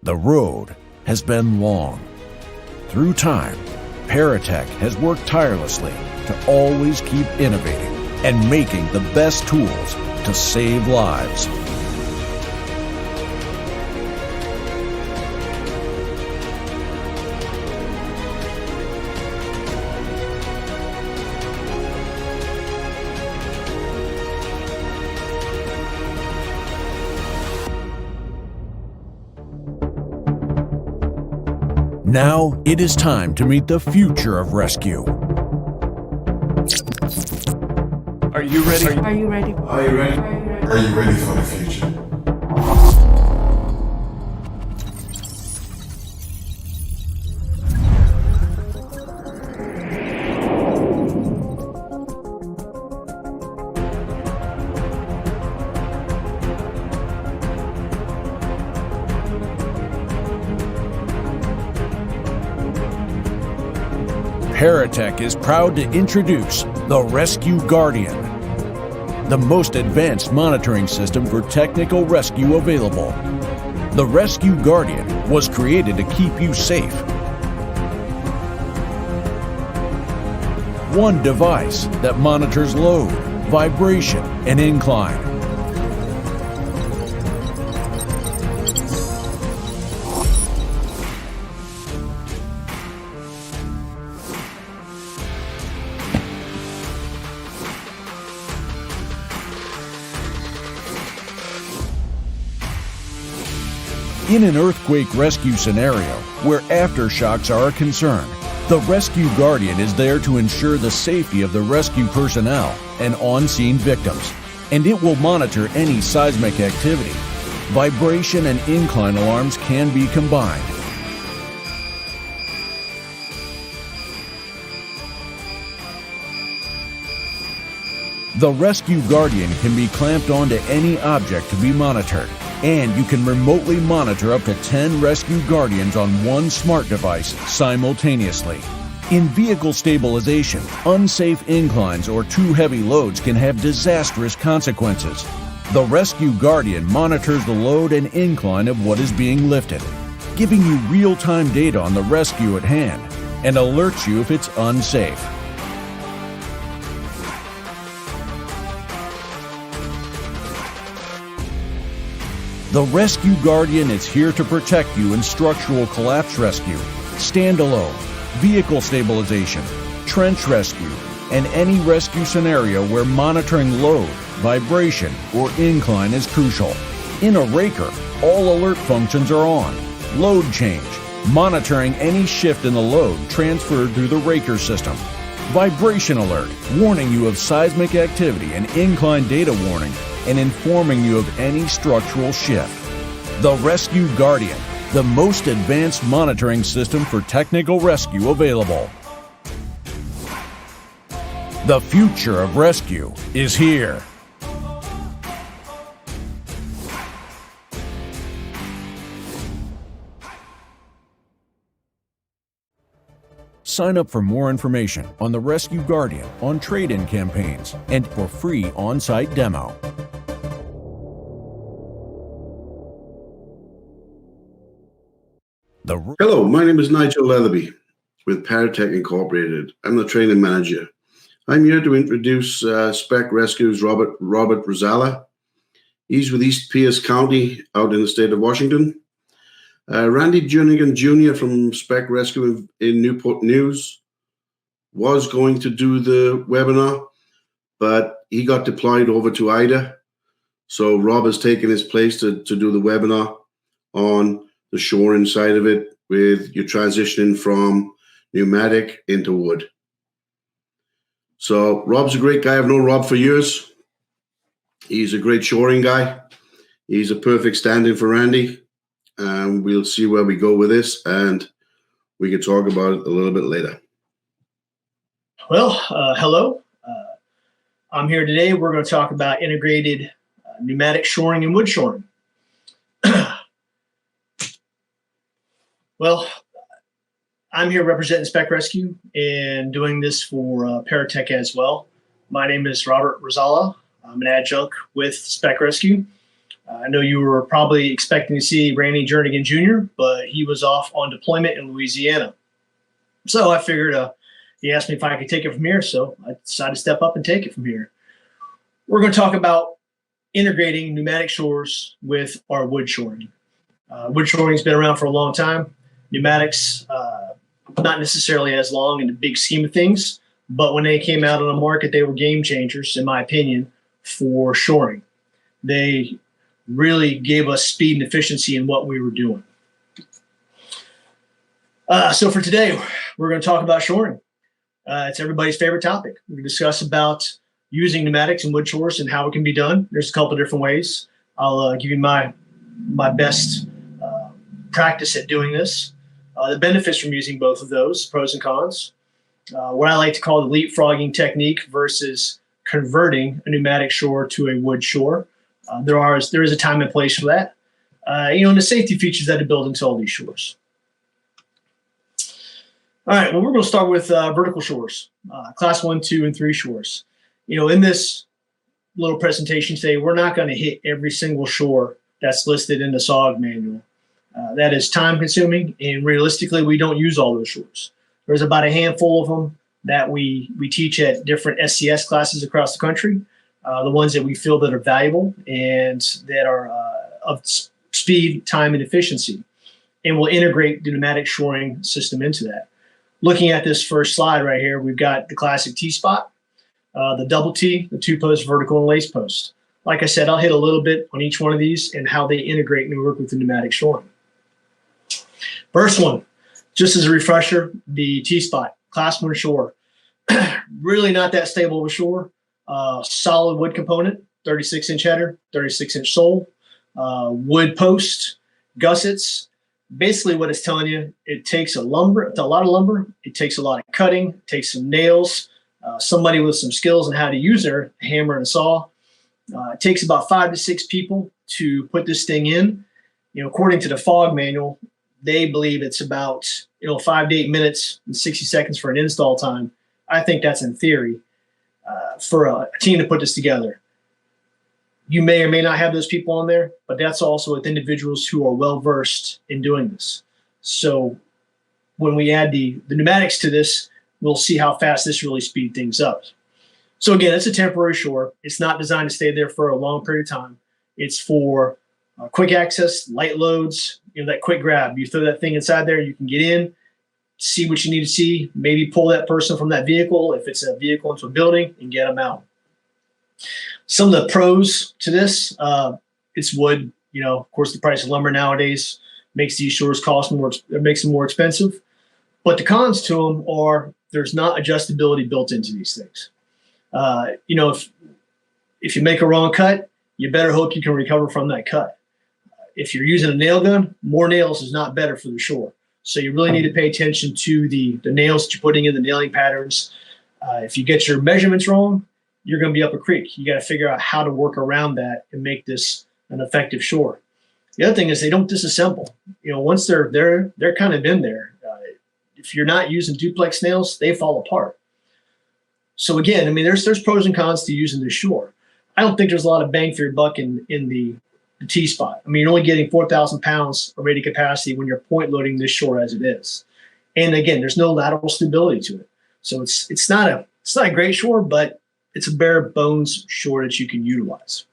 The road has been long. Through time, Paratech has worked tirelessly to always keep innovating and making the best tools to save lives. Now it is time to meet the future of rescue. Are you ready? Are you ready? Are you ready? Are you ready for the future? Paratech is proud to introduce the Rescue Guardian, the most advanced monitoring system for technical rescue available. The Rescue Guardian was created to keep you safe. One device that monitors load, vibration, and incline. In an earthquake rescue scenario where aftershocks are a concern, the Rescue Guardian is there to ensure the safety of the rescue personnel and on-scene victims, and it will monitor any seismic activity. Vibration and incline alarms can be combined. The Rescue Guardian can be clamped onto any object to be monitored, and you can remotely monitor up to 10 Rescue Guardians on one smart device simultaneously. In vehicle stabilization, unsafe inclines or too heavy loads can have disastrous consequences. The Rescue Guardian monitors the load and incline of what is being lifted, giving you real-time data on the rescue at hand, and alerts you if it's unsafe. The Rescue Guardian is here to protect you in structural collapse rescue, standalone, vehicle stabilization, trench rescue, and any rescue scenario where monitoring load, vibration, or incline is crucial. In a Raker, all alert functions are on. Load change, monitoring any shift in the load transferred through the Raker system. Vibration alert, warning you of seismic activity and incline data warning, and informing you of any structural shift. The Rescue Guardian, the most advanced monitoring system for technical rescue available. The future of rescue is here. Sign up for more information on the Rescue Guardian on trade-in campaigns and for free on-site demo. Hello, my name is Nigel Letherby with Paratech Incorporated. I'm the training manager. I'm here to introduce Spec Rescue's Robert Ruszala. He's with East Pierce County out in the state of Washington. Randy Journigan Jr. from Spec Rescue in Newport News was going to do the webinar, but he got deployed over to Ida. So Rob has taken his place to do the webinar on the shoring side of it, with you transitioning from pneumatic into wood. So Rob's a great guy. I've known Rob for years. He's a great shoring guy. He's a perfect stand-in for Randy. We'll see where we go with this, and we can talk about it a little bit later. Well, hello. I'm here today. We're going to talk about integrated pneumatic shoring and wood shoring. Well, I'm here representing Spec Rescue and doing this for Paratech as well. My name is Robert Ruszala. I'm an adjunct with Spec Rescue. I know you were probably expecting to see Randy Journigan Jr., but he was off on deployment in Louisiana. So I figured he asked me if I could take it from here, so I decided to step up and take it from here. We're going to talk about integrating pneumatic shores with our wood shoring. Wood shoring has been around for a long time. Pneumatics, not necessarily as long in the big scheme of things, but when they came out on the market, they were game changers, in my opinion, for shoring. They really gave us speed and efficiency in what we were doing. So for today, we're going to talk about shoring. It's everybody's favorite topic. We're going to discuss about using pneumatics and wood shores and how it can be done. There's a couple of different ways. I'll give you my best practice at doing this. The benefits from using both of those, pros and cons. What I like to call the leapfrogging technique versus converting a pneumatic shore to a wood shore. There is a time and place for that. And the safety features that are built into all these shores. All right, well, we're going to start with vertical shores, class 1, 2, and 3 shores. In this little presentation today, we're not going to hit every single shore that's listed in the SOG manual. That is time consuming, and realistically, we don't use all those shores. There's about a handful of them that we teach at different SCS classes across the country, the ones that we feel that are valuable and that are of speed, time, and efficiency. And we'll integrate the pneumatic shoring system into that. Looking at this first slide right here, we've got the classic T-spot, the double T, the 2-post vertical and lace post. Like I said, I'll hit a little bit on each one of these and how they integrate and work with the pneumatic shoring. First one, just as a refresher, the T-spot, class 1 shore. Really not that stable of a shore. Solid wood component, 36-inch header, 36-inch sole, wood post, gussets. Basically what it's telling you, it takes a lot of lumber, it takes a lot of cutting, it takes some nails, somebody with some skills on how to use their hammer and saw. It takes about 5 to 6 people to put this thing in. According to the FOG manual, they believe it's about 5 to 8 minutes and 60 seconds for an install time. I think that's in theory for a team to put this together. You may or may not have those people on there, but that's also with individuals who are well-versed in doing this. So when we add the pneumatics to this, we'll see how fast this really speeds things up. So again, it's a temporary shore. It's not designed to stay there for a long period of time. It's for quick access, light loads, that quick grab. You throw that thing inside there, you can get in, see what you need to see, maybe pull that person from that vehicle, if it's a vehicle, into a building, and get them out. Some of the pros to this, it's wood. Of course, the price of lumber nowadays makes these shores cost more, it makes them more expensive. But the cons to them are there's not adjustability built into these things. If you make a wrong cut, you better hope you can recover from that cut. If you're using a nail gun, more nails is not better for the shore. So you really need to pay attention to the nails that you're putting in, the nailing patterns. If you get your measurements wrong, you're going to be up a creek. You got to figure out how to work around that and make this an effective shore. The other thing is they don't disassemble. Once they're kind of in there. If you're not using duplex nails, they fall apart. So again, there's pros and cons to using this shore. I don't think there's a lot of bang for your buck in the T-spot. You're only getting 4,000 pounds of rated capacity when you're point loading this shore as it is. And again, there's no lateral stability to it. So it's not a great shore, but it's a bare bones shore that you can utilize.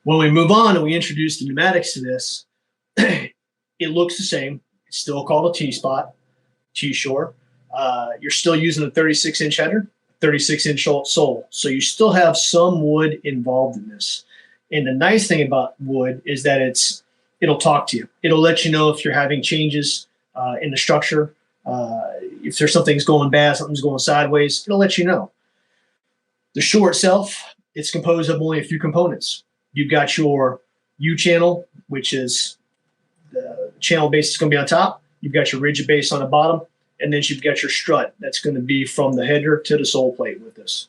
When we move on and we introduce the pneumatics to this, it looks the same. It's still called a T-spot, T-shore. You're still using a 36-inch header, 36-inch sole. So you still have some wood involved in this. And the nice thing about wood is that it'll talk to you. It'll let you know if you're having changes in the structure. If there's something's going bad, something's going sideways, it'll let you know. The shore itself, it's composed of only a few components. You've got your U-channel, which is the channel base is going to be on top. You've got your rigid base on the bottom, and then you've got your strut. That's going to be from the header to the sole plate with this.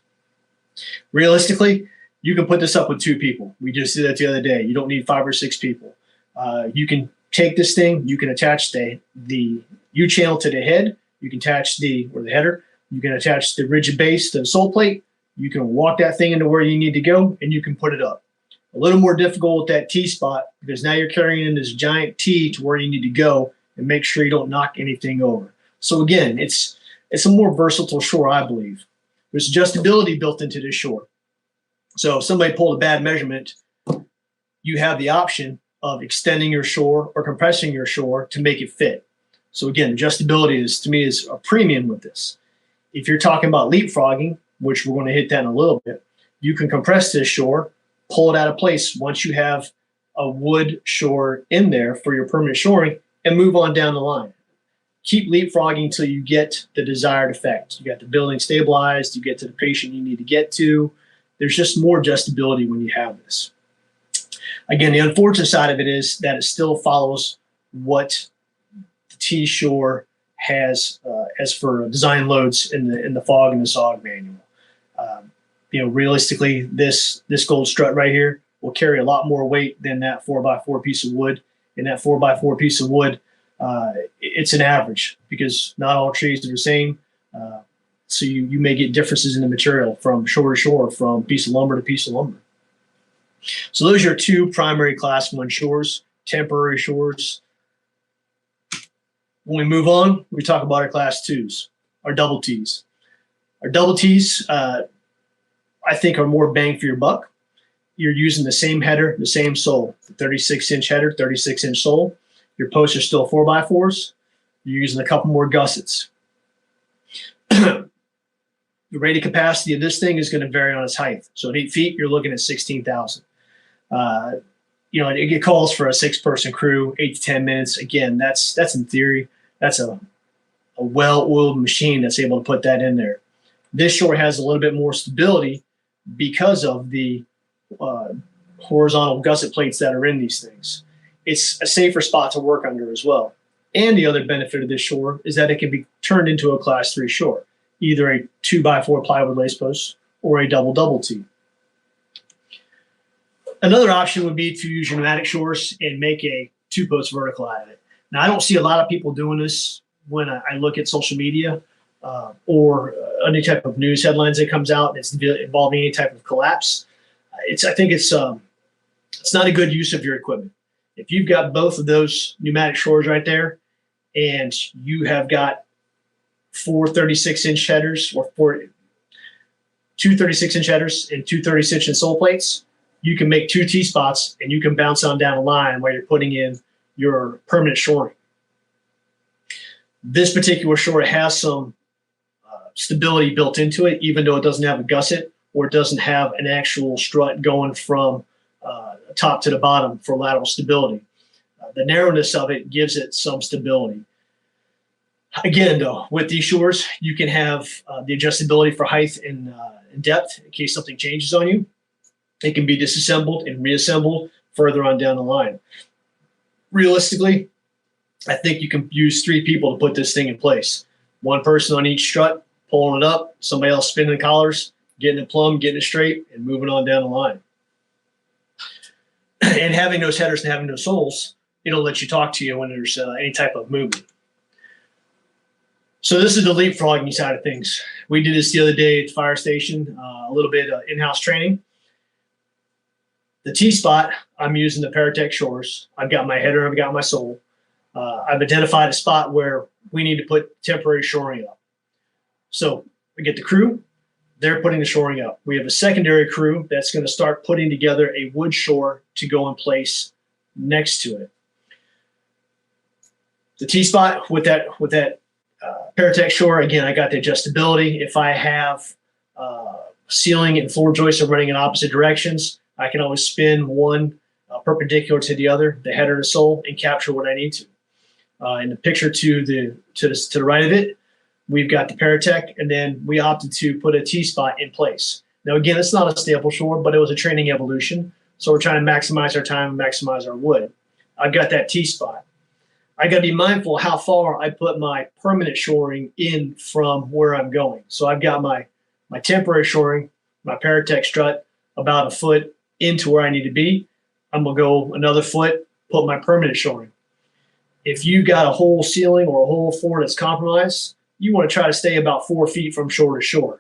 Realistically, you can put this up with 2 people. We just did that the other day. You don't need 5 or 6 people. You can take this thing, you can attach the U-channel to the head, you can attach the header, you can attach the rigid base to the sole plate, you can walk that thing into where you need to go, and you can put it up. A little more difficult with that T-spot because now you're carrying in this giant T to where you need to go and make sure you don't knock anything over. So again, it's a more versatile shore, I believe. There's adjustability built into this shore. So if somebody pulled a bad measurement, you have the option of extending your shore or compressing your shore to make it fit. So again, adjustability is, to me, is a premium with this. If you're talking about leapfrogging, which we're going to hit that in a little bit, you can compress this shore, pull it out of place once you have a wood shore in there for your permanent shoring, and move on down the line. Keep leapfrogging until you get the desired effect. You got the building stabilized, you get to the patient you need to get to. There's just more adjustability when you have this. Again, the unfortunate side of it is that it still follows what the T-shore has as for design loads in the FOG and the SOG manual. Realistically, this gold strut right here will carry a lot more weight than that 4x4 piece of wood. And that 4x4 piece of wood, it's an average because not all trees are the same. So you may get differences in the material from shore to shore, from piece of lumber to piece of lumber. So those are your two primary class 1 shores, temporary shores. When we move on, we talk about our class 2s, our double Ts. Our double Ts, I think, are more bang for your buck. You're using the same header, the same sole, the 36-inch header, 36-inch sole. Your posts are still 4x4s. You're using a couple more gussets. The rated capacity of this thing is going to vary on its height. So at 8 feet, you're looking at 16,000. It calls for a 6-person crew, 8 to 10 minutes. Again, that's in theory. That's a well-oiled machine that's able to put that in there. This shore has a little bit more stability because of the horizontal gusset plates that are in these things. It's a safer spot to work under as well. And the other benefit of this shore is that it can be turned into a class 3 shore, either a 2x4 plywood lace post or a double T. Another option would be to use your pneumatic shores and make a 2-post vertical out of it. Now, I don't see a lot of people doing this when I look at social media or any type of news headlines that comes out that's involving any type of collapse. I think it's not a good use of your equipment. If you've got both of those pneumatic shores right there, and you have got 4 36-inch headers or 2 36-inch headers and 2 36-inch sole plates, you can make 2 T-spots and you can bounce on down the line while you're putting in your permanent shoring. This particular shore has some stability built into it, even though it doesn't have a gusset or it doesn't have an actual strut going from top to the bottom for lateral stability. The narrowness of it gives it some stability. Again, though, with these shores, you can have the adjustability for height and depth in case something changes on you. It can be disassembled and reassembled further on down the line. Realistically, I think you can use 3 people to put this thing in place. 1 person on each strut, pulling it up, somebody else spinning the collars, getting it plumb, getting it straight, and moving on down the line. And having those headers and having those soles, it'll let you talk to you when there's any type of movement. So this is the leapfrogging side of things. We did this the other day at the fire station, a little bit of in-house training. The T-spot, I'm using the Paratech shores. I've got my header, I've got my sole. I've identified a spot where we need to put temporary shoring up. So we get the crew, they're putting the shoring up. We have a secondary crew that's going to start putting together a wood shore to go in place next to it. The T-spot with that Paratech shore, again, I got the adjustability. If I have ceiling and floor joists are running in opposite directions, I can always spin one perpendicular to the other, the header to sole, and capture what I need to. In the picture to the right of it, we've got the Paratech, and then we opted to put a T-spot in place. Now, again, it's not a staple shore, but it was a training evolution, so we're trying to maximize our time and maximize our wood. I've got that T-spot. I got to be mindful how far I put my permanent shoring in from where I'm going. So I've got my temporary shoring, my Paratech strut, about 1 foot into where I need to be. I'm going to go another foot, put my permanent shoring. If you got a whole ceiling or a whole floor that's compromised, you want to try to stay about 4 feet from shore to shore.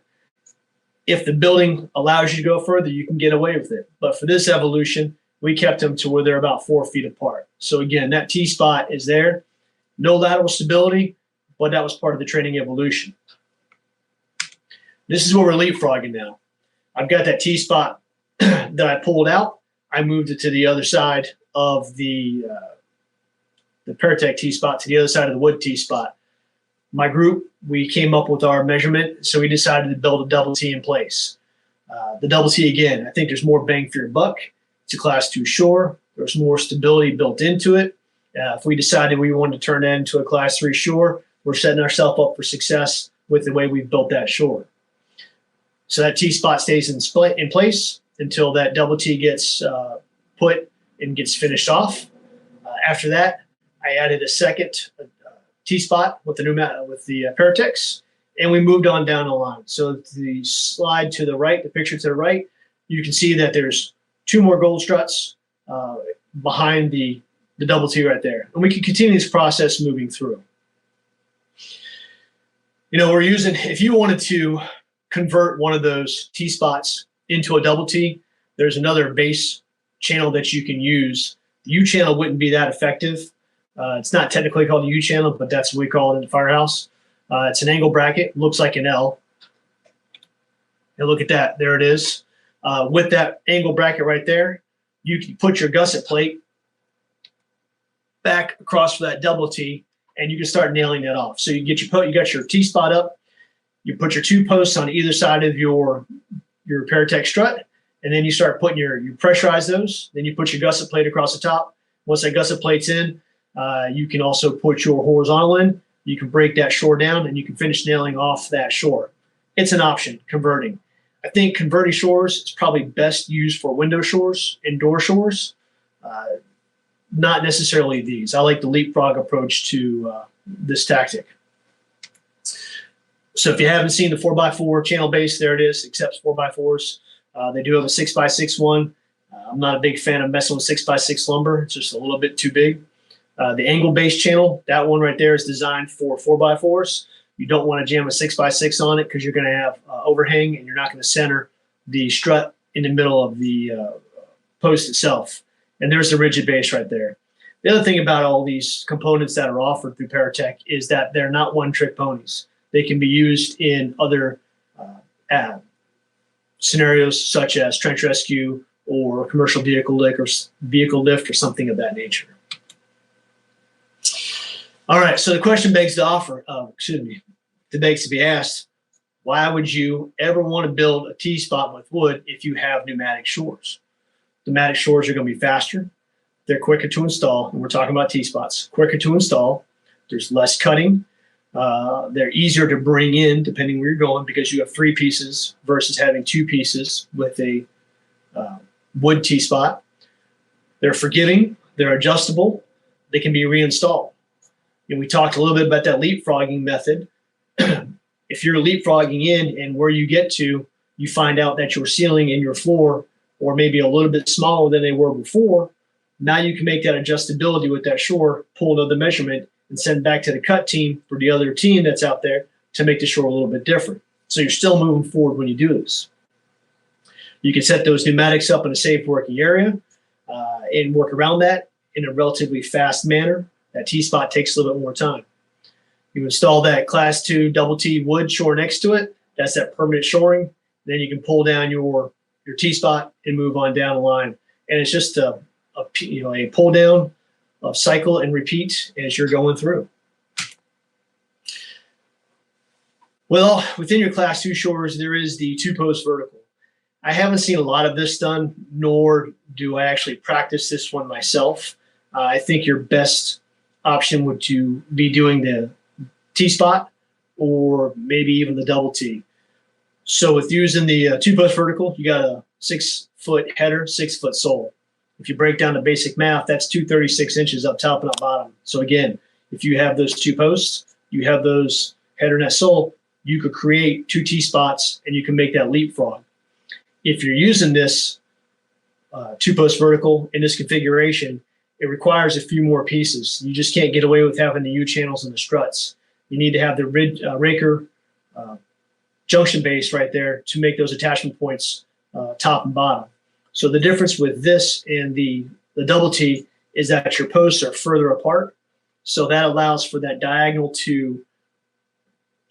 If the building allows you to go further, you can get away with it. But for this evolution, we kept them to where they're about 4 feet apart. So again, that T-spot is there. No lateral stability, but that was part of the training evolution. This is where we're leapfrogging now. I've got that T-spot that I pulled out. I moved it to the other side of the Paratech T-spot, to the other side of the wood T-spot. My group, we came up with our measurement, so we decided to build a double T in place. The double T, again, I think there's more bang for your buck. It's a Class 2 shore. There's more stability built into it. If we decided we wanted to turn that into a Class 3 shore, we're setting ourselves up for success with the way we've built that shore. So that T-spot stays in place until that double T gets put and gets finished off. After that, I added a second T-spot with the Paratechs, and we moved on down the line. So the slide to the right, the picture to the right, you can see that there's 2 more gold struts behind the double T right there. And we can continue this process moving through. You know, we're using, if you wanted to convert one of those T-spots into a double T, there's another base channel that you can use. The U channel wouldn't be that effective. It's not technically called the U channel, but that's what we call it in the firehouse. It's an angle bracket, looks like an L. And look at that, there it is. With that angle bracket right there, you can put your gusset plate back across for that double T, and you can start nailing that off. So you got your T-spot up, you put your 2 posts on either side of your Paratech strut, and then you start putting you pressurize those, then you put your gusset plate across the top. Once that gusset plate's in, you can also put your horizontal in, you can break that shore down, and you can finish nailing off that shore. It's an option, converting. I think converting shores is probably best used for window shores, indoor shores, not necessarily these. I like the leapfrog approach to this tactic. So if you haven't seen the 4x4 channel base, there it is, accepts 4x4s. They do have a 6x6 one. I'm not a big fan of messing with 6x6 lumber. It's just a little bit too big. The angle base channel, that one right there is designed for 4x4s. You don't want to jam a 6x6 on it because you're going to have overhang, and you're not going to center the strut in the middle of the post itself. And there's the rigid base right there. The other thing about all these components that are offered through Paratech is that they're not one-trick ponies. They can be used in other scenarios, such as trench rescue or commercial vehicle lift or something of that nature. All right, so the question begs to be asked, why would you ever want to build a T-spot with wood if you have pneumatic shores? Pneumatic shores are going to be faster. They're quicker to install, and we're talking about T-spots. Quicker to install. There's less cutting. They're easier to bring in depending where you're going because you have 3 pieces versus having 2 pieces with a wood T-spot. They're forgiving. They're adjustable. They can be reinstalled. And we talked a little bit about that leapfrogging method. If you're leapfrogging in and where you get to, you find out that your ceiling and your floor or maybe a little bit smaller than they were before, now you can make that adjustability with that shore, pull another measurement, and send back to the cut team for the other team that's out there to make the shore a little bit different. So you're still moving forward when you do this. You can set those pneumatics up in a safe working area and work around that in a relatively fast manner. That T-spot takes a little bit more time. You install that Class 2 double T wood shore next to it. That's that permanent shoring. Then you can pull down your T-spot and move on down the line. And it's just a pull down, of cycle and repeat as you're going through. Well, within your Class 2 shores, there is the 2-post vertical. I haven't seen a lot of this done, nor do I actually practice this one myself. I think your best option would to be doing the T-spot or maybe even the double T. So with using the 2-post vertical, you got a 6-foot header, 6-foot sole. If you break down the basic math, that's 236 inches up top and up bottom. So again, if you have those 2 posts, you have those header and that sole, you could create 2 T-spots and you can make that leapfrog. If you're using this 2-post vertical in this configuration, it requires a few more pieces. You just can't get away with having the U channels and the struts. You need to have the Raker junction base right there to make those attachment points top and bottom. So the difference with this and the double T is that your posts are further apart. So that allows for that diagonal to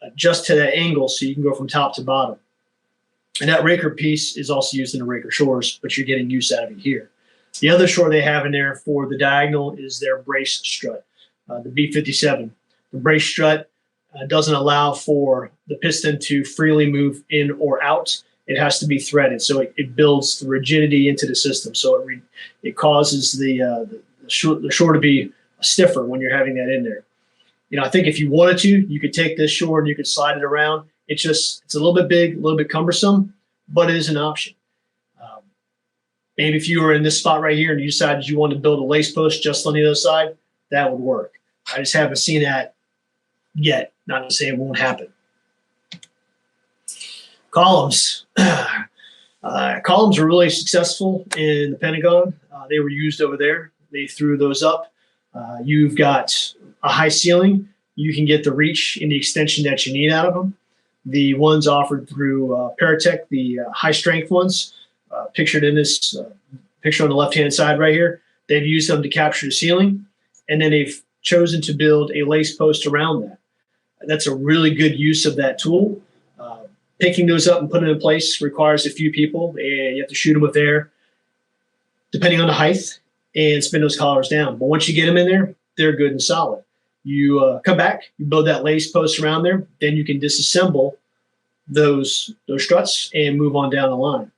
adjust to that angle so you can go from top to bottom. And that Raker piece is also used in the Raker shores, but you're getting use out of it here. The other shore they have in there for the diagonal is their brace strut, the B57. The brace strut doesn't allow for the piston to freely move in or out. It has to be threaded, so it builds the rigidity into the system. So it causes the shore to be stiffer when you're having that in there. You know, I think if you wanted to, you could take this shore and you could slide it around. It's a little bit big, a little bit cumbersome, but it is an option. Maybe if you were in this spot right here and you decided you wanted to build a lace post just on the other side, that would work. I just haven't seen that yet. Not to say it won't happen. Columns. Columns are really successful in the Pentagon. They were used over there. They threw those up. You've got a high ceiling. You can get the reach and the extension that you need out of them. The ones offered through Paratech, the high strength ones, pictured in this picture on the left-hand side right here, they've used them to capture the ceiling, and then they've chosen to build a lace post around that. That's a really good use of that tool. Picking those up and putting them in place requires a few people, and you have to shoot them with air, depending on the height, and spin those collars down. But once you get them in there, they're good and solid. You come back, you build that lace post around there, then you can disassemble those struts and move on down the line.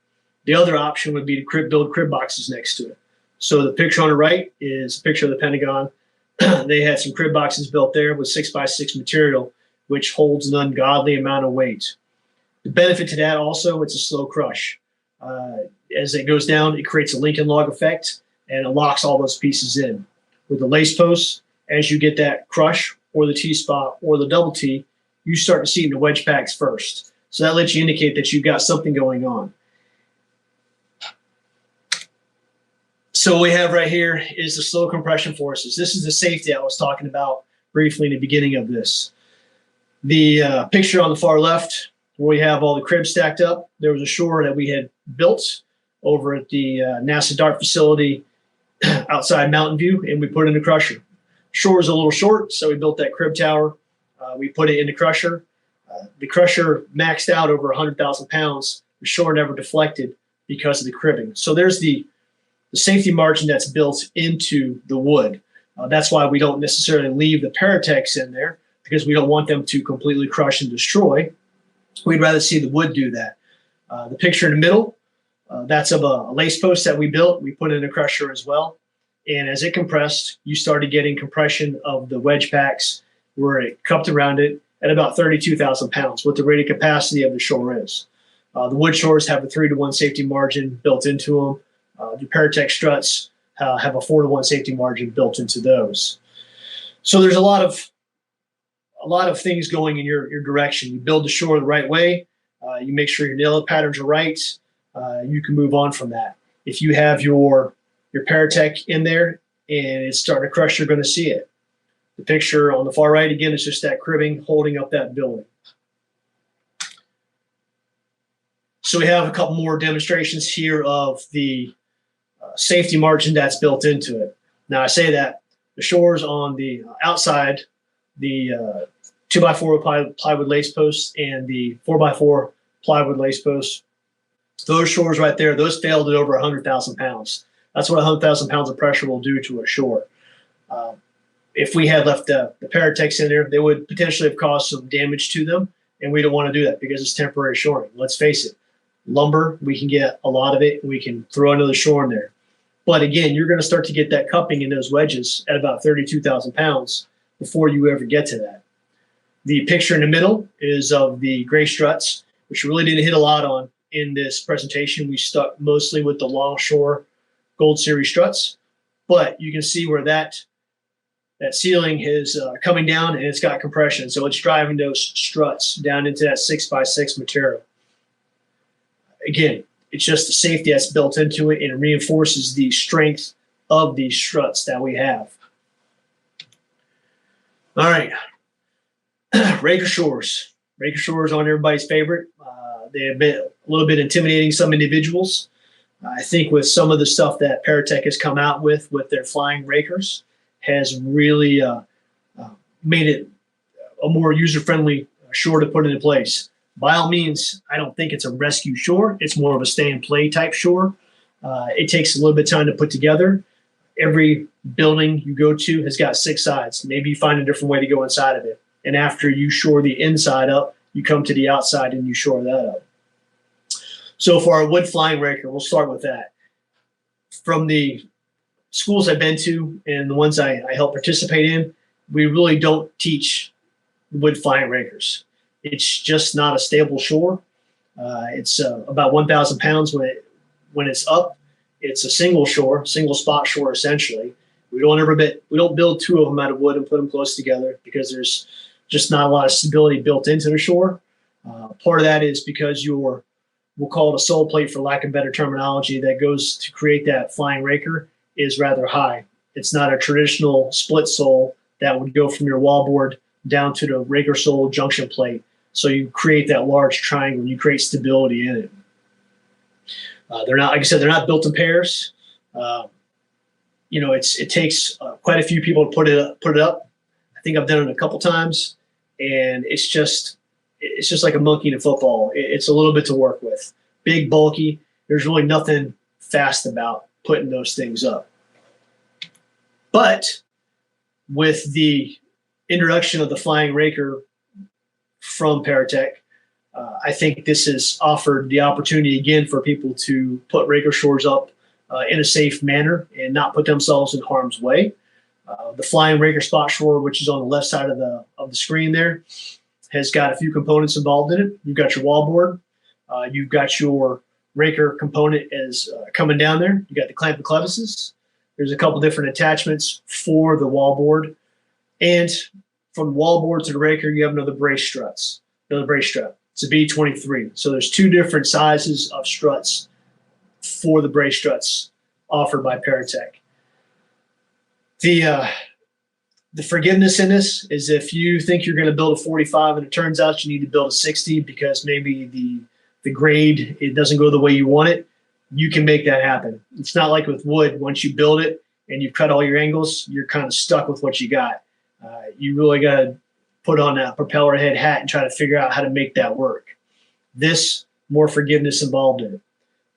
The other option would be to build crib boxes next to it. So the picture on the right is a picture of the Pentagon. They had some crib boxes built there with 6x6 material, which holds an ungodly amount of weight. The benefit to that also, it's a slow crush. As it goes down, it creates a Lincoln log effect, and it locks all those pieces in. With the lace posts, as you get that crush or the T-spot or the double T, you start to see the wedge packs first. So that lets you indicate that you've got something going on. So what we have right here is the slow compression forces. This is the safety I was talking about briefly in the beginning of this. The picture on the far left, where we have all the cribs stacked up, there was a shore that we had built over at the NASA DART facility outside Mountain View, and we put in a crusher. Shore is a little short, so we built that crib tower. We put it in the crusher. The crusher maxed out over 100,000 pounds. The shore never deflected because of the cribbing. So there's the safety margin that's built into the wood. That's why we don't necessarily leave the Paratechs in there, because we don't want them to completely crush and destroy. We'd rather see the wood do that. The picture in the middle, that's of a lace post that we built. We put in a crusher as well. And as it compressed, you started getting compression of the wedge packs where it cupped around it at about 32,000 pounds, what the rated capacity of the shore is. The wood shores have a 3-to-1 safety margin built into them. The Paratech struts have a 4-to-1 safety margin built into those. So there's a lot of things going in your direction. You build the shore the right way. You make sure your nail patterns are right. You can move on from that. If you have your Paratech in there and it's starting to crush, you're going to see it. The picture on the far right, again, is just that cribbing holding up that building. So we have a couple more demonstrations here of the safety margin that's built into it. Now, I say that the shores on the outside, the 2x4 plywood lace posts and the 4x4 plywood lace posts, those shores right there, those failed at over 100,000 pounds. That's what 100,000 pounds of pressure will do to a shore. If we had left the Paratechs in there, they would potentially have caused some damage to them, and we don't want to do that because it's temporary shoring. Let's face it, lumber, we can get a lot of it, and we can throw another shore in there. But again, you're going to start to get that cupping in those wedges at about 32,000 pounds before you ever get to that. The picture in the middle is of the gray struts, which we really didn't hit a lot on in this presentation. We stuck mostly with the Longshore Gold Series struts, but you can see where that ceiling is coming down and it's got compression. So it's driving those struts down into that 6x6 material. Again, it's just the safety that's built into it, and it reinforces the strength of these struts that we have. All right, Raker shores. Raker shores aren't everybody's favorite. They have been a little bit intimidating some individuals. I think with some of the stuff that Paratech has come out with their flying rakers has really made it a more user-friendly shore to put into place. By all means, I don't think it's a rescue shore. It's more of a stay-and-play type shore. It takes a little bit of time to put together. Every building you go to has got 6 sides. Maybe you find a different way to go inside of it. And after you shore the inside up, you come to the outside and you shore that up. So for our wood flying raker, we'll start with that. From the schools I've been to and the ones I help participate in, we really don't teach wood flying rakers. It's just not a stable shore. It's about 1,000 pounds when it's up. It's a single spot shore essentially. We don't build 2 of them out of wood and put them close together because there's just not a lot of stability built into the shore. Part of that is because we'll call it a sole plate for lack of better terminology, that goes to create that flying raker is rather high. It's not a traditional split sole that would go from your wallboard down to the raker sole junction plate. So you create that large triangle and you create stability in it. They're not, like I said, they're not built in pairs. It takes quite a few people to put it up. I think I've done it a couple times, and it's just like a monkey in a football. It's a little bit to work with. Big, bulky. There's really nothing fast about putting those things up. But with the introduction of the flying raker from Paratech, I think this has offered the opportunity again for people to put raker shores up in a safe manner and not put themselves in harm's way. The flying raker spot shore, which is on the left side of the screen there, has got a few components involved in it. You've got your wallboard. You've got your raker component as coming down there. You got the clamp and clevises. There's a couple different attachments for the wallboard. And from the wallboard to the raker, you have another brace strap. It's a B23. So there's 2 different sizes of struts for the brace struts offered by Paratech. The forgiveness in this is if you think you're going to build a 45 and it turns out you need to build a 60 because maybe the grade, it doesn't go the way you want it, you can make that happen. It's not like with wood. Once you build it and you've cut all your angles, you're kind of stuck with what you got. You really got to put on that propeller head hat and try to figure out how to make that work. This, more forgiveness involved in it.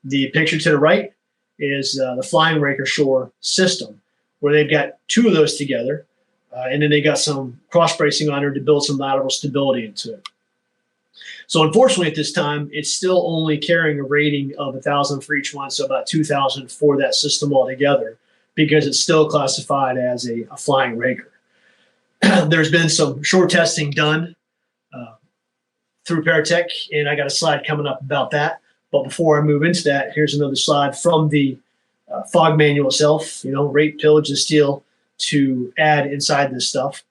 The picture to the right is the flying raker shore system, where they've got 2 of those together, and then they got some cross bracing on there to build some lateral stability into it. So unfortunately at this time, it's still only carrying a rating of 1,000 for each one, so about 2,000 for that system altogether, because it's still classified as a flying raker. There's been some shore testing done through Paratech, and I got a slide coming up about that. But before I move into that, here's another slide from the FOG manual itself, rape, pillage, and steal to add inside this stuff.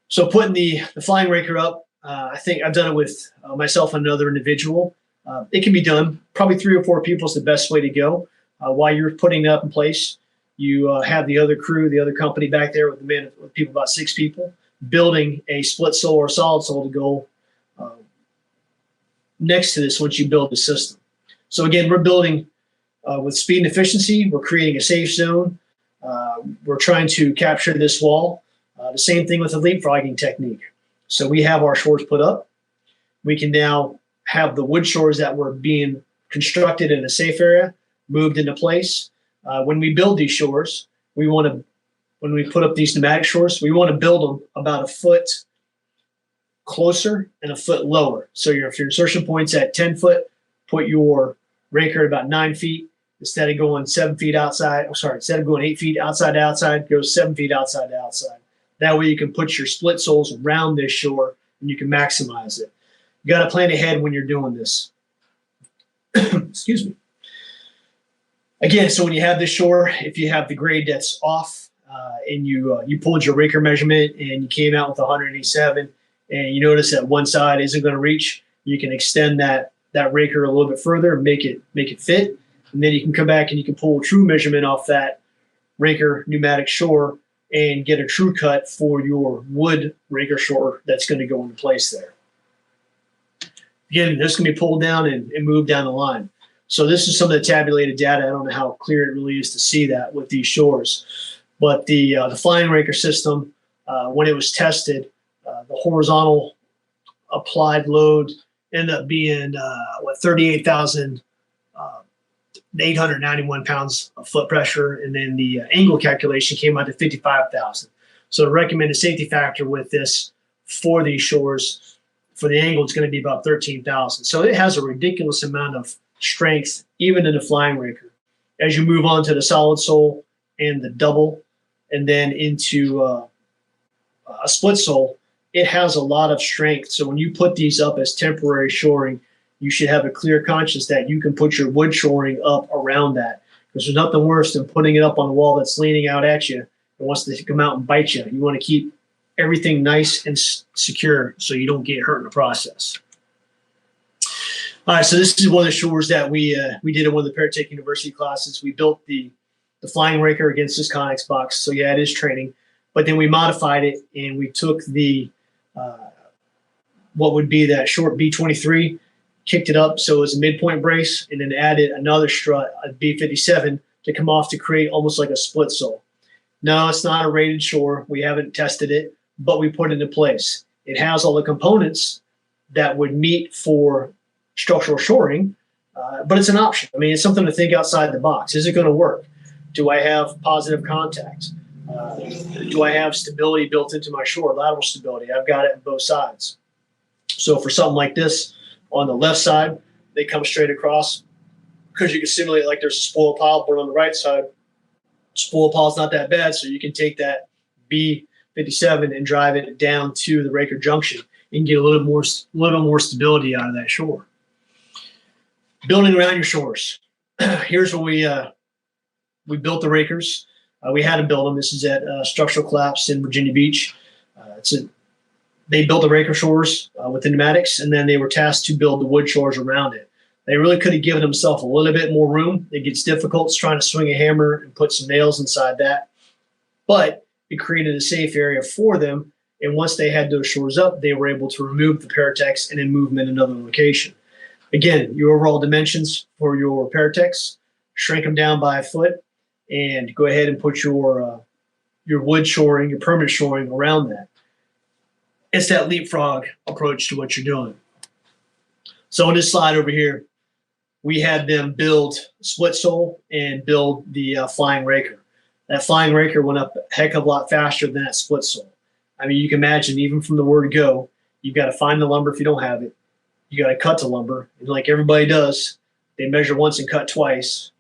So putting the flying raker up, I think I've done it with myself and another individual. It can be done. Probably 3 or 4 people is the best way to go. While you're putting it up in place, you have the other crew, the other company back there with people, about 6 people, building a split sole or solid sole to go next to this once you build the system. So again, we're building with speed and efficiency. We're creating a safe zone. We're trying to capture this wall. The same thing with the leapfrogging technique. So we have our shores put up. We can now have the wood shores that were being constructed in a safe area moved into place. When we build these shores, when we put up these pneumatic shores, we want to build them about a foot closer and a foot lower. So if your insertion point's at 10 foot, put your raker at about 9 feet. Instead of going 7 feet outside, instead of going 8 feet outside to outside, go 7 feet outside to outside. That way you can put your split soles around this shore and you can maximize it. You got to plan ahead when you're doing this. Excuse me. Again, so when you have this shore, if you have the grade that's off and you pulled your raker measurement and you came out with 187 and you notice that one side isn't going to reach, you can extend that raker a little bit further and make it fit. And then you can come back and you can pull a true measurement off that raker pneumatic shore and get a true cut for your wood raker shore that's going to go into place there. Again, this can be pulled down and moved down the line. So this is some of the tabulated data. I don't know how clear it really is to see that with these shores. But the flying raker system, when it was tested, the horizontal applied load ended up being 38,891 pounds of foot pressure, and then the angle calculation came out to 55,000. So the recommended safety factor with this for these shores, for the angle, it's going to be about 13,000. So it has a ridiculous amount of strength, even in the flying raker. As you move on to the solid sole and the double, and then into a split sole, it has a lot of strength. So when you put these up as temporary shoring, you should have a clear conscience that you can put your wood shoring up around that. Because there's nothing worse than putting it up on a wall that's leaning out at you and wants to come out and bite you. You want to keep everything nice and secure so you don't get hurt in the process. All right, so this is one of the shores that we did in one of the Paratech University classes. We built the flying raker against this Connex box. So yeah, it is training. But then we modified it, and we took the what would be that short B23, kicked it up so it was a midpoint brace, and then added another strut, a B57, to come off to create almost like a split sole. No, it's not a rated shore. We haven't tested it, but we put it into place. It has all the components that would meet for structural shoring, but it's an option. I mean, it's something to think outside the box. Is it going to work? Do I have positive contact? Do I have stability built into my shore, lateral stability? I've got it on both sides. So for something like this, on the left side, they come straight across because you can simulate like there's a spoil pile, but on the right side, spoil pile is not that bad, so you can take that B57 and drive it down to the Raker junction and get a little more stability out of that shore. Building around your shores. Here's where we built the Rakers. We had to build them. This is at Structural Collapse in Virginia Beach. They built the Raker shores with the pneumatics, and then they were tasked to build the wood shores around it. They really could have given themselves a little bit more room. It gets difficult trying to swing a hammer and put some nails inside that. But it created a safe area for them, and once they had those shores up, they were able to remove the Paratechs and then move them in another location. Again, your overall dimensions for your Paratechs, shrink them down by a foot, and go ahead and put your wood shoring, your permanent shoring around that. It's that leapfrog approach to what you're doing. So on this slide over here, we had them build split sole and build the flying raker. That flying raker went up a heck of a lot faster than that split sole. I mean, you can imagine, even from the word go, you've got to find the lumber if you don't have it. You got to cut the lumber. And like everybody does, they measure once and cut twice.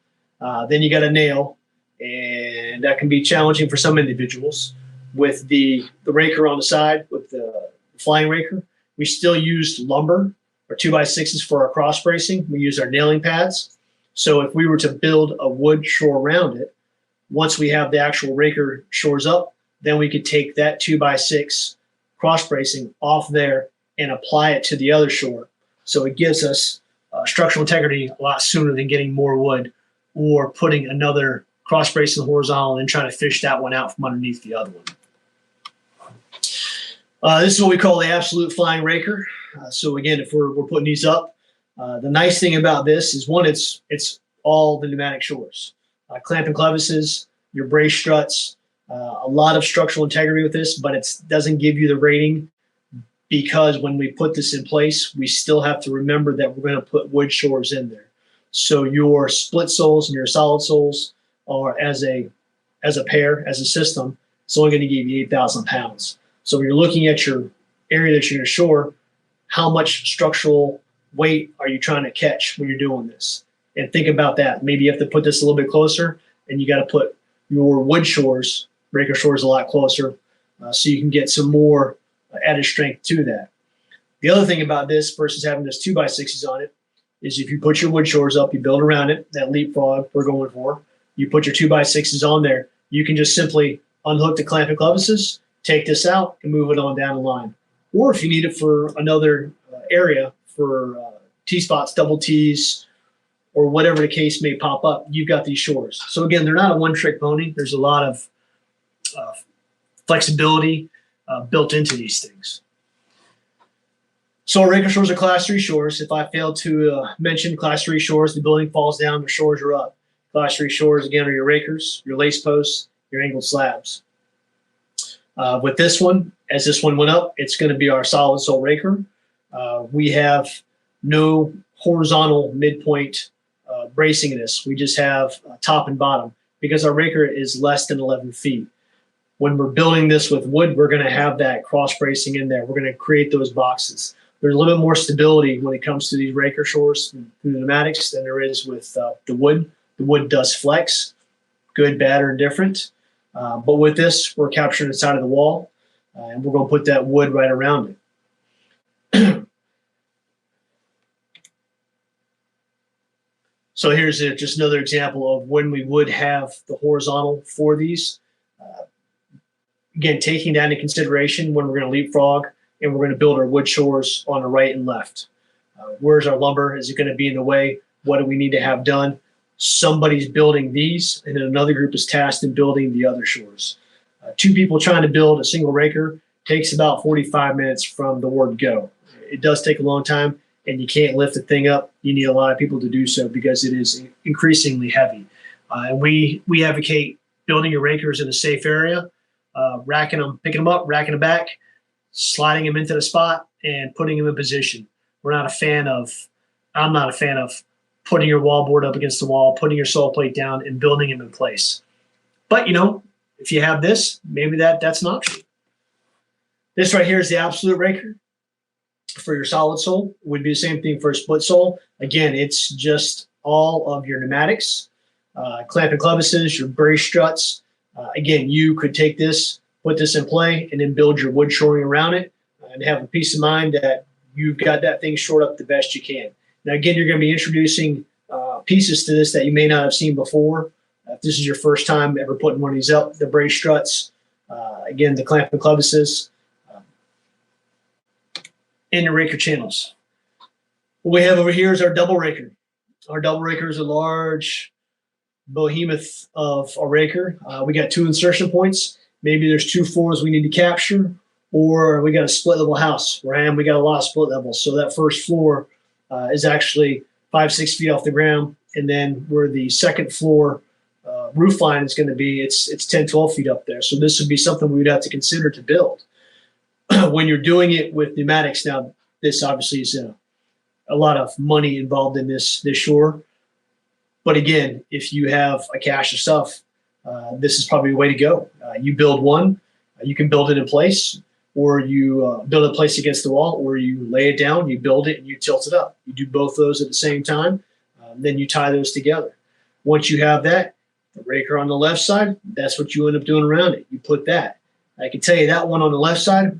Then you got a nail, and that can be challenging for some individuals. With the raker on the side, with the flying raker, we still used lumber or 2x6s for our cross bracing. We used our nailing pads. So if we were to build a wood shore around it, once we have the actual raker shores up, then we could take that 2x6 cross bracing off there and apply it to the other shore. So it gives us structural integrity a lot sooner than getting more wood or putting another cross bracing horizontal and trying to fish that one out from underneath the other one. This is what we call the absolute flying raker. So again, if we're putting these up, the nice thing about this is, one, it's all the pneumatic shores. Clamp and clevises, your brace struts, a lot of structural integrity with this, but it doesn't give you the rating because when we put this in place, we still have to remember that we're going to put wood shores in there. So your split soles and your solid soles are as a pair, as a system, it's only going to give you 8,000 pounds. So when you're looking at your area that you're going to shore, how much structural weight are you trying to catch when you're doing this? And think about that. Maybe you have to put this a little bit closer, and you got to put your wood shores, raker shores, a lot closer so you can get some more added strength to that. The other thing about this versus having this 2x6s on it is if you put your wood shores up, you build around it, that leapfrog we're going for, you put your 2x6s on there, you can just simply unhook the clamp and clevises, take this out, and move it on down the line. Or if you need it for another area, for T-spots, double Ts, or whatever the case may pop up, you've got these shores. So again, they're not a one-trick pony. There's a lot of flexibility built into these things. So our Raker shores are class 3 shores. If I failed to mention class 3 shores, the building falls down, the shores are up. Class 3 shores, again, are your rakers, your lace posts, your angled slabs. With this one, as this one went up, it's going to be our solid sole raker. We have no horizontal midpoint bracing in this. We just have top and bottom because our raker is less than 11 feet. When we're building this with wood, we're going to have that cross bracing in there. We're going to create those boxes. There's a little bit more stability when it comes to these raker shores through the pneumatics than there is with the wood. The wood does flex, good, bad, or indifferent. But with this, we're capturing the side of the wall, and we're going to put that wood right around it. So here's just another example of when we would have the horizontal for these. Again, taking that into consideration when we're going to leapfrog and we're going to build our wood shores on the right and left. Where's our lumber? Is it going to be in the way? What do we need to have done? Somebody's building these, and then another group is tasked in building the other shores. 2 people trying to build a single raker takes about 45 minutes from the word go. It does take a long time, and you can't lift the thing up. You need a lot of people to do so because it is increasingly heavy. And we advocate building your rakers in a safe area, racking them, picking them up, racking them back, sliding them into the spot, and putting them in position. I'm not a fan of putting your wallboard up against the wall, putting your saw plate down, and building them in place. But, if you have this, maybe that's an option. This right here is the absolute raker for your solid sole. It would be the same thing for a split sole. Again, it's just all of your pneumatics, clamp and clevises, your brace struts. Again, you could take this, put this in play, and then build your wood shoring around it and have a peace of mind that you've got that thing shored up the best you can. Now, again, you're going to be introducing pieces to this that you may not have seen before. If this is your first time ever putting one of these up, the brace struts, again, the clamp and clevises, and the raker channels. What we have over here is our double raker. Our double raker is a large behemoth of a raker. We got 2 insertion points. Maybe there's 2 floors we need to capture, or we got a split level house where we got a lot of split levels. So that first floor is actually 5-6 feet off the ground, and then where the second floor roof line is going to be, it's 10-12 feet up there. So this would be something we would have to consider to build. When you're doing it with pneumatics, now this obviously is a lot of money involved in this shore. But again, if you have a cache of stuff, this is probably the way to go. You build one, you can build it in place, or you build it in place against the wall, or you lay it down, you build it, and you tilt it up. You do both those at the same time, then you tie those together. Once you have that, the raker on the left side, that's what you end up doing around it. You put that. I can tell you that one on the left side,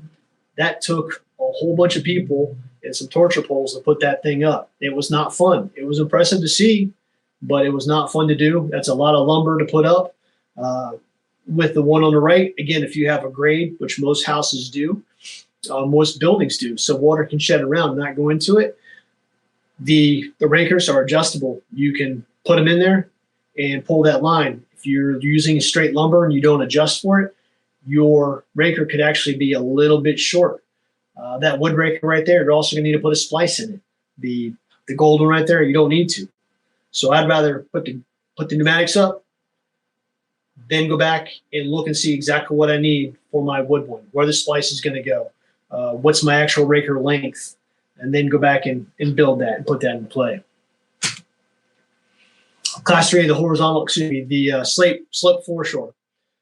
that took a whole bunch of people and some torture poles to put that thing up. It was not fun. It was impressive to see, but it was not fun to do. That's a lot of lumber to put up. With the one on the right, again, if you have a grade, which most houses do, most buildings do, so water can shed around, not go into it. The rakers are adjustable. You can put them in there and pull that line. If you're using straight lumber and you don't adjust for it, your raker could actually be a little bit short. That wood raker right there, you're also going to need to put a splice in it. The gold one right there, you don't need to. So I'd rather put the pneumatics up, then go back and look and see exactly what I need for my wood one, where the splice is going to go, what's my actual raker length, and then go back and build that and put that in play. Class 3, the horizontal, the slope foreshore.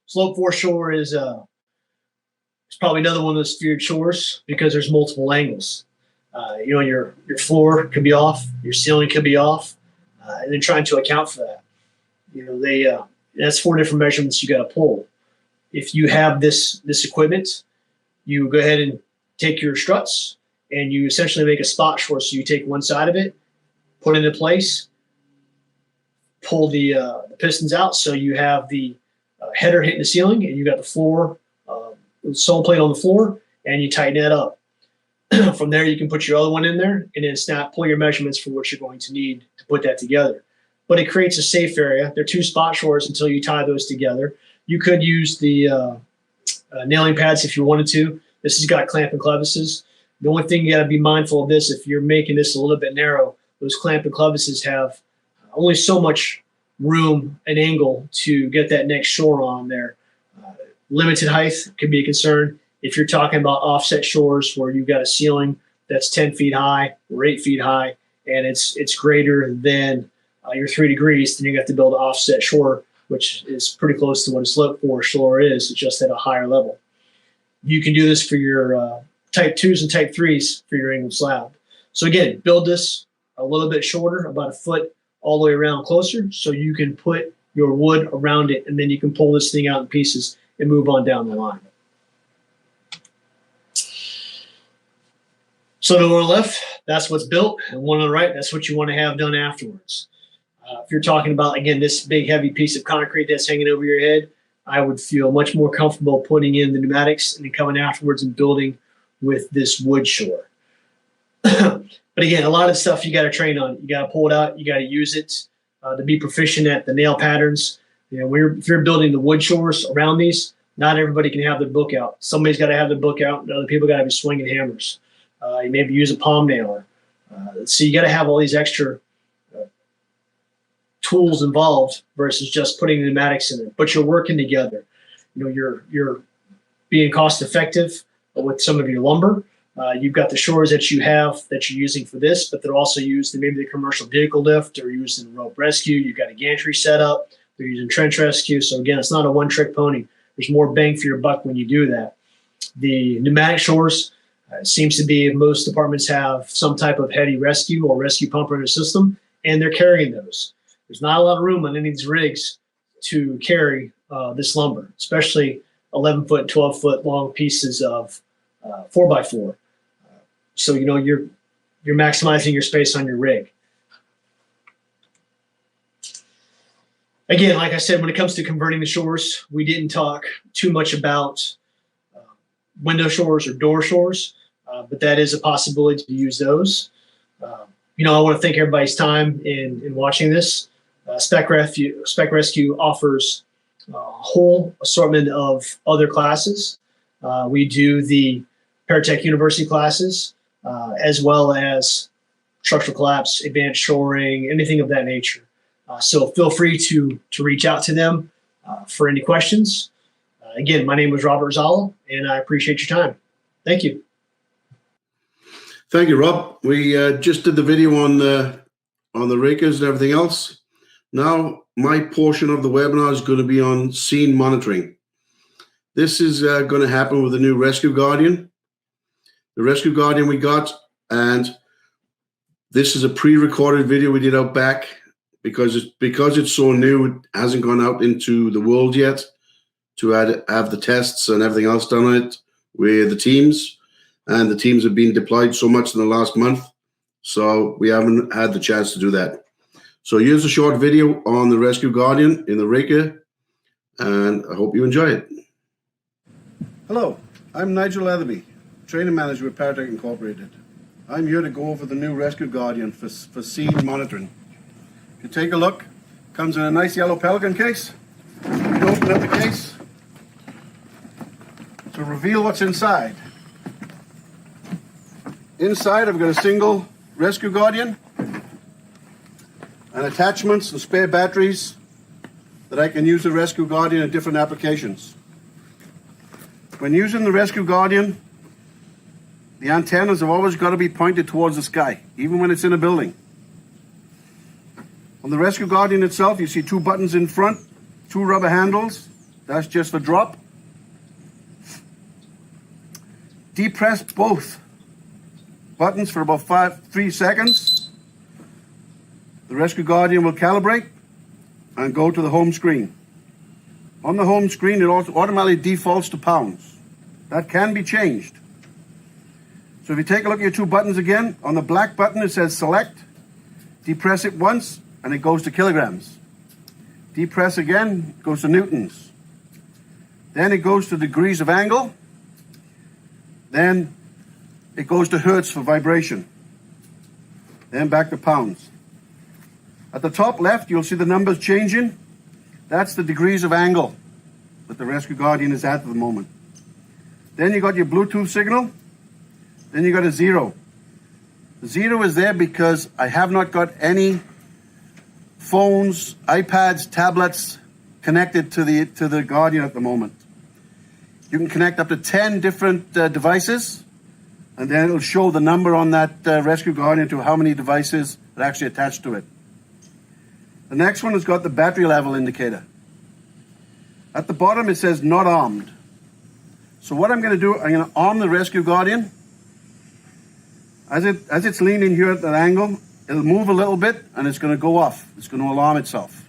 Slope foreshore is it's probably another one of those feared shores because there's multiple angles. Your floor could be off, your ceiling could be off, and then trying to account for that. That's 4 different measurements you got to pull. If you have this equipment, you go ahead and take your struts and you essentially make a spot shore. So you take one side of it, put it in place, pull the pistons out so you have the header hitting the ceiling, and you got the floor, sole plate on the floor, and you tighten that up. From there, you can put your other one in there and then pull your measurements for what you're going to need to put that together. But it creates a safe area. They're 2 spot shores until you tie those together. You could use the nailing pads if you wanted to. This has got clamp and clevises. The only thing you got to be mindful of this, if you're making this a little bit narrow, those clamp and clevises have only so much room and angle to get that next shore on there. Limited height could be a concern. If you're talking about offset shores where you've got a ceiling that's 10 feet high or 8 feet high, and it's greater than your 3 degrees, then you have to build an offset shore, which is pretty close to what a slope 4 shore is, just at a higher level. You can do this for your type 2s and type 3s for your angled slab. So again, build this a little bit shorter, about a foot all the way around closer, so you can put your wood around it, and then you can pull this thing out in pieces and move on down the line. So the one on the left, that's what's built, and one on the right, that's what you want to have done afterwards. If you're talking about, again, this big heavy piece of concrete that's hanging over your head, I would feel much more comfortable putting in the pneumatics and then coming afterwards and building with this wood shore. But again, a lot of stuff you got to train on. You got to pull it out. You got to use it to be proficient at the nail patterns. You know, if you're building the wood shores around these, not everybody can have their book out. Somebody's got to have their book out, and other people got to be swinging hammers. You maybe use a palm nailer. So you got to have all these extra tools involved versus just putting the pneumatics in it. But you're working together. You know, you're being cost effective with some of your lumber. You've got the shores that you have that you're using for this, but they're also used in maybe the commercial vehicle lift or used in rope rescue. You've got a gantry set up. They're using trench rescue. So again, it's not a one-trick pony. There's more bang for your buck when you do that. The pneumatic shores seems to be most departments have some type of heavy rescue or rescue pumper in the system, and they're carrying those. There's not a lot of room on any of these rigs to carry this lumber, especially 11-foot, 12-foot long pieces of 4x4. So, you know, you're maximizing your space on your rig. Again, like I said, when it comes to converting the shores, we didn't talk too much about window shores or door shores, but that is a possibility to use those. You know, I want to thank everybody's time in watching this. Spec Rescue offers a whole assortment of other classes. We do the Paratech University classes, as well as structural collapse, advanced shoring, anything of that nature. So feel free to reach out to them for any questions. Again, my name is Robert Ruszala, and I appreciate your time. Thank you. Thank you, Rob. We just did the video on the Rakers and everything else. Now, my portion of the webinar is going to be on scene monitoring. This is going to happen with the new Rescue Guardian. The Rescue Guardian we got, and this is a pre-recorded video we did out back because it's so new, it hasn't gone out into the world yet to have the tests and everything else done on it with the teams. And the teams have been deployed so much in the last month, so we haven't had the chance to do that. So here's a short video on the Rescue Guardian in the Raker, and I hope you enjoy it. Hello, I'm Nigel Letherby, training manager with Paratech Incorporated. I'm here to go over the new Rescue Guardian for scene monitoring. If you take a look, it comes in a nice yellow Pelican case. You open up the case to reveal what's inside. Inside, I've got a single Rescue Guardian and attachments and spare batteries that I can use the Rescue Guardian in different applications. When using the Rescue Guardian, the antennas have always got to be pointed towards the sky, even when it's in a building. On the Rescue Guardian itself, you see 2 buttons in front, 2 rubber handles. That's just for drop. Depress both buttons for about 3 seconds. The Rescue Guardian will calibrate and go to the home screen. On the home screen, it also automatically defaults to pounds. That can be changed. So if you take a look at your 2 buttons again, on the black button it says select. Depress it once and it goes to kilograms. Depress again, it goes to newtons. Then it goes to degrees of angle. Then it goes to hertz for vibration. Then back to pounds. At the top left, you'll see the numbers changing. That's the degrees of angle that the Rescue Guardian is at the moment. Then you got your Bluetooth signal. then you got a 0. The 0 is there because I have not got any phones, iPads, tablets connected to the Guardian at the moment. You can connect up to 10 different devices, and then it'll show the number on that Rescue Guardian to how many devices are actually attached to it. The next one has got the battery level indicator. At the bottom it says not armed. So what I'm going to do, I'm going to arm the Rescue Guardian. As it's leaning here at that angle, it'll move a little bit and it's going to go off. It's going to alarm itself.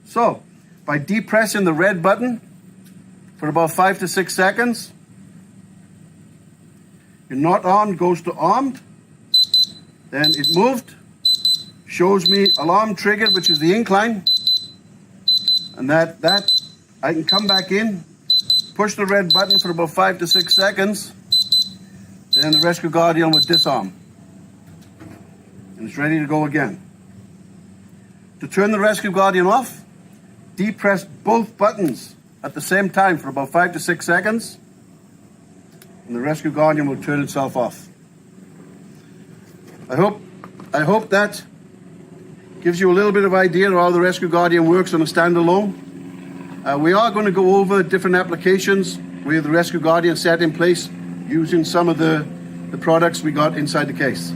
So by depressing the red button for about 5 to 6 seconds, your not armed goes to armed. Then it moved, shows me alarm triggered, which is the incline, and that I can come back in, push the red button for about 5 to 6 seconds, then the Rescue Guardian would disarm, and it's ready to go again. To turn the Rescue Guardian off, depress both buttons at the same time for about 5 to 6 seconds, and the Rescue Guardian will turn itself off. I hope that gives you a little bit of idea of how the Rescue Guardian works on a standalone. We are going to go over different applications with the Rescue Guardian set in place using some of the products we got inside the case.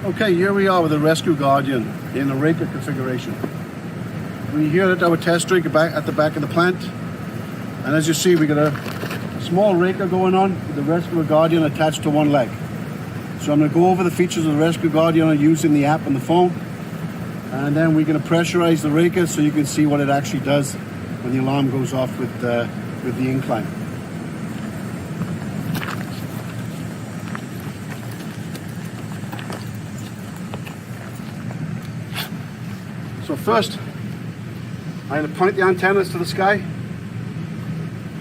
Okay, here we are with the Rescue Guardian in a Raker configuration. We're here at our test rig at the back of the plant, and as you see, we got a small Raker going on with the Rescue Guardian attached to one leg. So I'm going to go over the features of the Rescue Guardian using the app on the phone, and then we're going to pressurize the Raker so you can see what it actually does when the alarm goes off with the incline. So first, I'm going to point the antennas to the sky.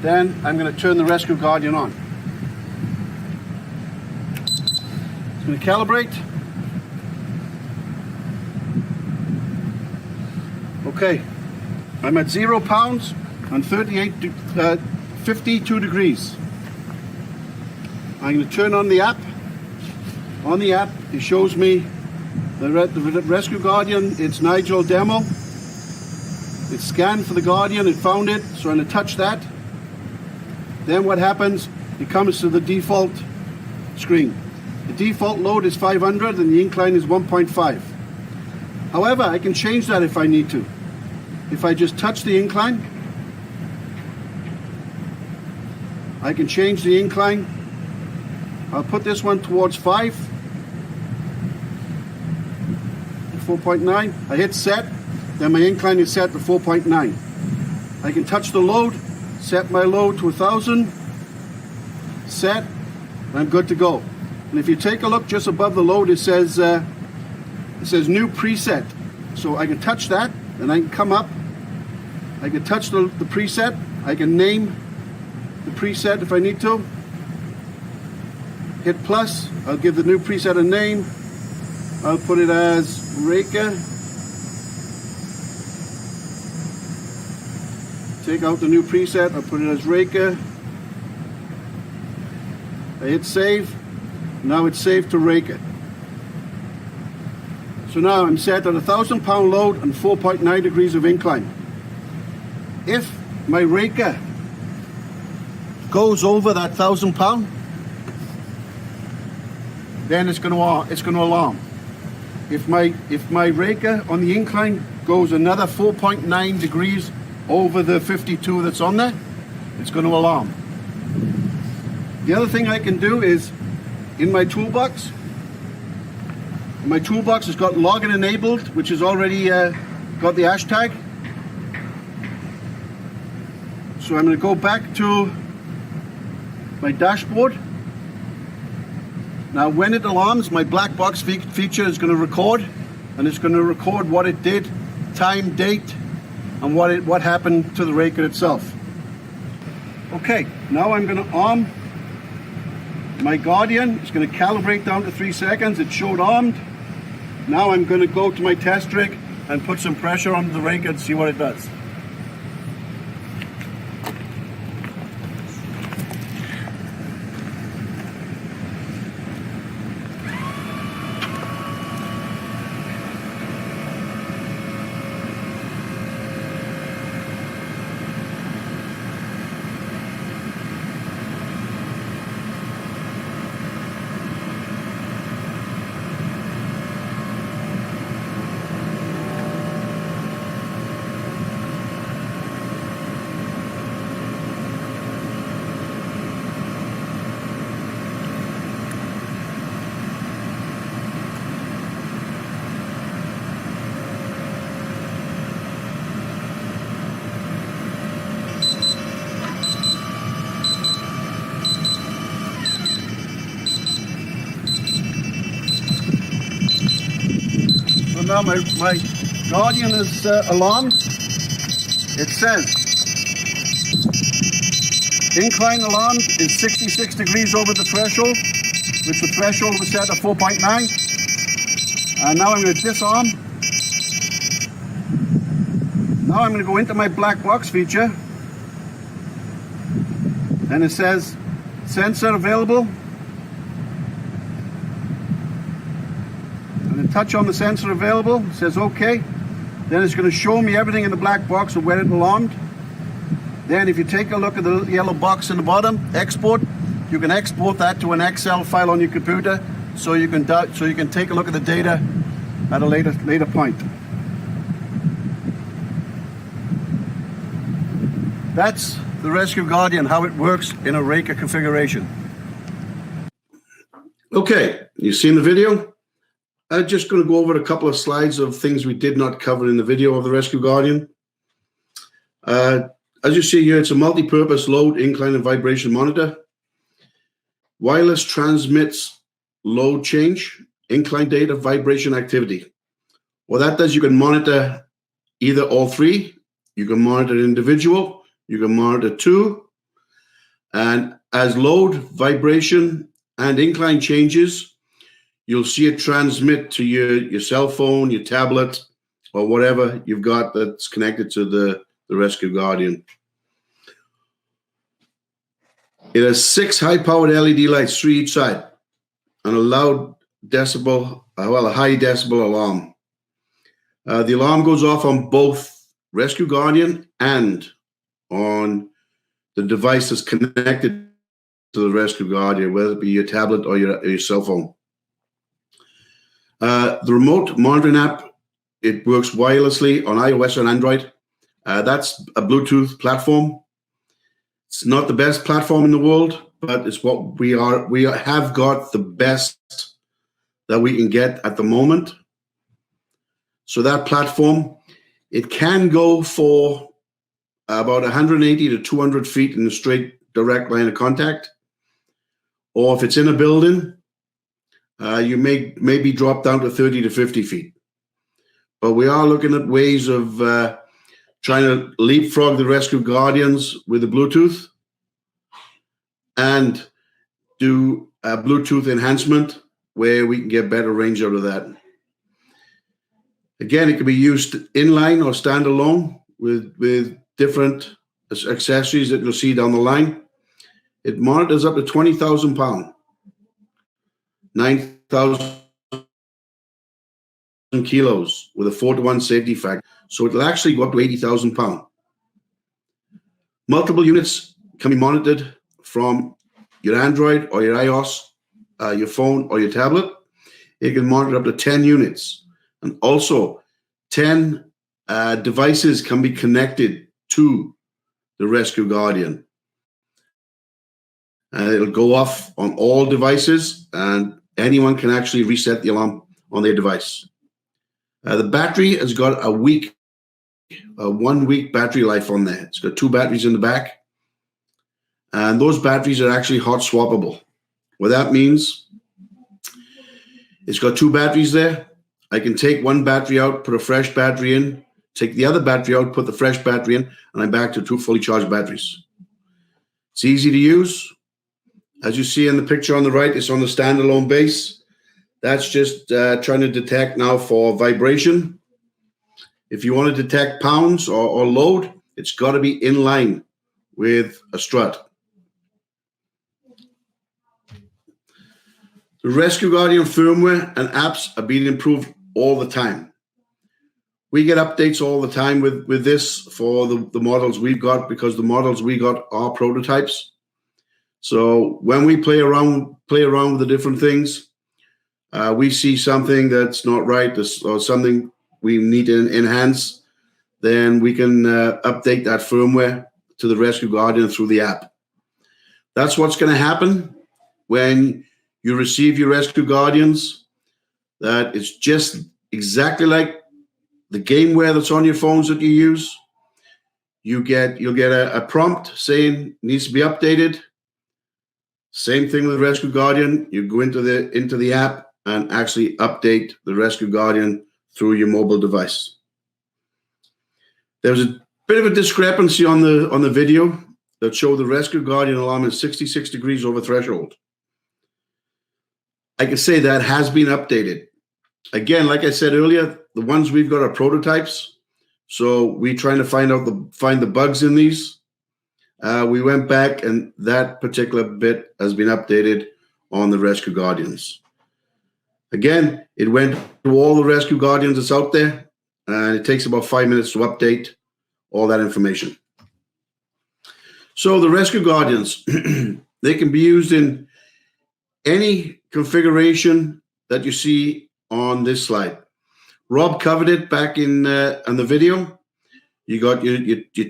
Then I'm going to turn the Rescue Guardian on. It's going to calibrate. Okay, I'm at 0 pounds and 52 degrees. I'm going to turn on the app. On the app, it shows me the Rescue Guardian. It's Nigel demo. It scanned for the Guardian, it found it, so I'm going to touch that. Then what happens, it comes to the default screen. The default load is 500 and the incline is 1.5. However, I can change that if I need to. If I just touch the incline, I can change the incline. I'll put this one towards 5, 4.9. I hit set, then my incline is set to 4.9. I can touch the load, set my load to 1,000, set, and I'm good to go. And if you take a look just above the load, it says new preset. So I can touch that, and I can come up. I can touch the preset. I can name the preset if I need to. Hit plus. I'll give the new preset a name. I'll put it as Raker. Take out the new preset. I'll put it as Raker. I hit save. Now it's saved to Raker. So now I'm set at 1,000 pound load and 4.9 degrees of incline. If my Raker goes over that 1,000 pound, then it's going to alarm. If my Raker on the incline goes another 4.9 degrees over the 52 that's on there, it's going to alarm. The other thing I can do is in my toolbox. My toolbox has got login enabled, which has already got the hashtag. So I'm going to go back to my dashboard. Now when it alarms, my black box feature is going to record, and it's going to record what it did, time, date, and what happened to the Raker itself. Okay, now I'm going to arm my Guardian. It's going to calibrate down to 3 seconds. It showed armed. Now I'm going to go to my test rig and put some pressure on the Raker and see what it does. now my Guardian is alarmed. It says incline alarm is 66 degrees over the threshold, which the threshold was set at 4.9. And now I'm going to disarm. Now I'm going to go into my black box feature. And it says sensor available. I'm going to touch on the sensor available. It says OK. Then it's going to show me everything in the black box of where it alarmed. Then if you take a look at the yellow box in the bottom, export, you can export that to an Excel file on your computer so you can take a look at the data at a later point. That's the Rescue Guardian, how it works in a Raker configuration. Okay, you've seen the video? I'm just going to go over a couple of slides of things we did not cover in the video of the Rescue Guardian. As you see here, it's a multi-purpose load, incline, and vibration monitor. Wireless transmits load change, incline data, vibration activity. What that does, you can monitor either all three. You can monitor individual. You can monitor two. And as load, vibration, and incline changes, you'll see it transmit to your cell phone, your tablet, or whatever you've got that's connected to the Rescue Guardian. It has 6 high-powered LED lights, 3 each side, and a loud decibel, a high decibel alarm. The alarm goes off on both Rescue Guardian and on the device that's connected to the Rescue Guardian, whether it be your tablet or your cell phone. The remote monitoring app, it works wirelessly on iOS and Android. That's a Bluetooth platform. It's not the best platform in the world, but it's what we are. We have got the best that we can get at the moment. So that platform, it can go for about 180 to 200 feet in a straight direct line of contact. Or if it's in a building, you may maybe drop down to 30 to 50 feet. But we are looking at ways of trying to leapfrog the Rescue Guardians with the Bluetooth and do a Bluetooth enhancement where we can get better range out of that. Again, it can be used inline or standalone with different accessories that you'll see down the line. It monitors up to 20,000 pounds, 9,000 kilos with a 4-to-1 safety factor. So it'll actually go up to 80,000 pounds. Multiple units can be monitored from your Android or your iOS, your phone or your tablet. It can monitor up to 10 units. And also 10 devices can be connected to the Rescue Guardian. And it'll go off on all devices and anyone can actually reset the alarm on their device. The battery has got a 1 week battery life on there. It's got 2 batteries in the back. And those batteries are actually hot swappable. What that means, it's got 2 batteries there. I can take one battery out, put a fresh battery in, take the other battery out, put the fresh battery in, and I'm back to 2 fully charged batteries. It's easy to use. As you see in the picture on the right, it's on the standalone base. That's just trying to detect now for vibration. If you want to detect pounds or load, it's got to be in line with a strut. The Rescue Guardian firmware and apps are being improved all the time. We get updates all the time with this for the models we've got, because the models we got are prototypes. So when we play around with the different things, we see something that's not right or something we need to enhance, then we can update that firmware to the Rescue Guardian through the app. That's what's going to happen when you receive your Rescue Guardians. That it's just exactly like the gameware that's on your phones that you use. You'll get a prompt saying needs to be updated. Same thing with Rescue Guardian. You go into the app and actually update the Rescue Guardian through your mobile device. There's a bit of a discrepancy on the video that showed the Rescue Guardian alarm is 66 degrees over threshold. I can say that has been updated. Again, like I said earlier, the ones we've got are prototypes. So we're trying to find the bugs in these. We went back and that particular bit has been updated on the Rescue Guardians. Again, it went to all the Rescue Guardians that's out there, and it takes about 5 minutes to update all that information. So the Rescue Guardians, they can be used in any configuration that you see on this slide. Rob covered it back in the video. You got your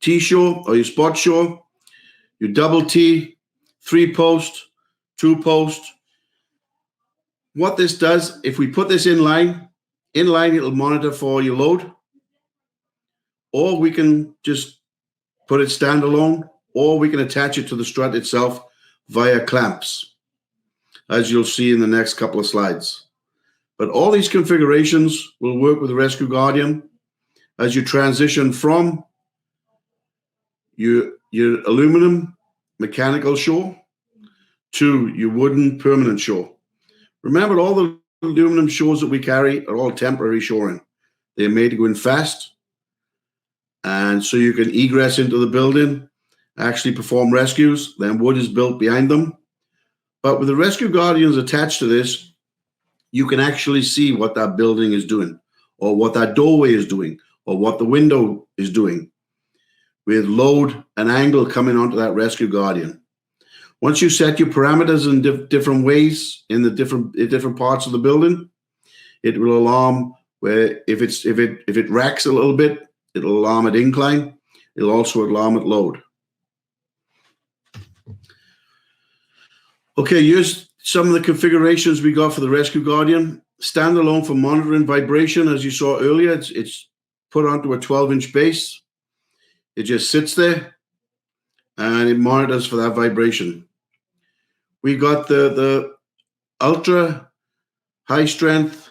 T shore or your spot shore, your double T, 3-post, 2-post. What this does, if we put this in line, it'll monitor for your load, or we can just put it standalone, or we can attach it to the strut itself via clamps, as you'll see in the next couple of slides. But all these configurations will work with the Rescue Guardian as you transition from your aluminum mechanical shore to your wooden permanent shore. Remember, all the aluminum shores that we carry are all temporary shoring. They're made to go in fast, and so you can egress into the building, actually perform rescues, then wood is built behind them. But with the Rescue Guardians attached to this, you can actually see what that building is doing, or what that doorway is doing, or what the window is doing, with load and angle coming onto that Rescue Guardian. Once you set your parameters in different ways in the different parts of the building, it will alarm where if it racks a little bit, it'll alarm at incline. It'll also alarm at load. Okay, here's some of the configurations we got for the Rescue Guardian. Standalone for monitoring vibration, as you saw earlier. It's put onto a 12-inch base. It just sits there and it monitors for that vibration. We got the ultra high strength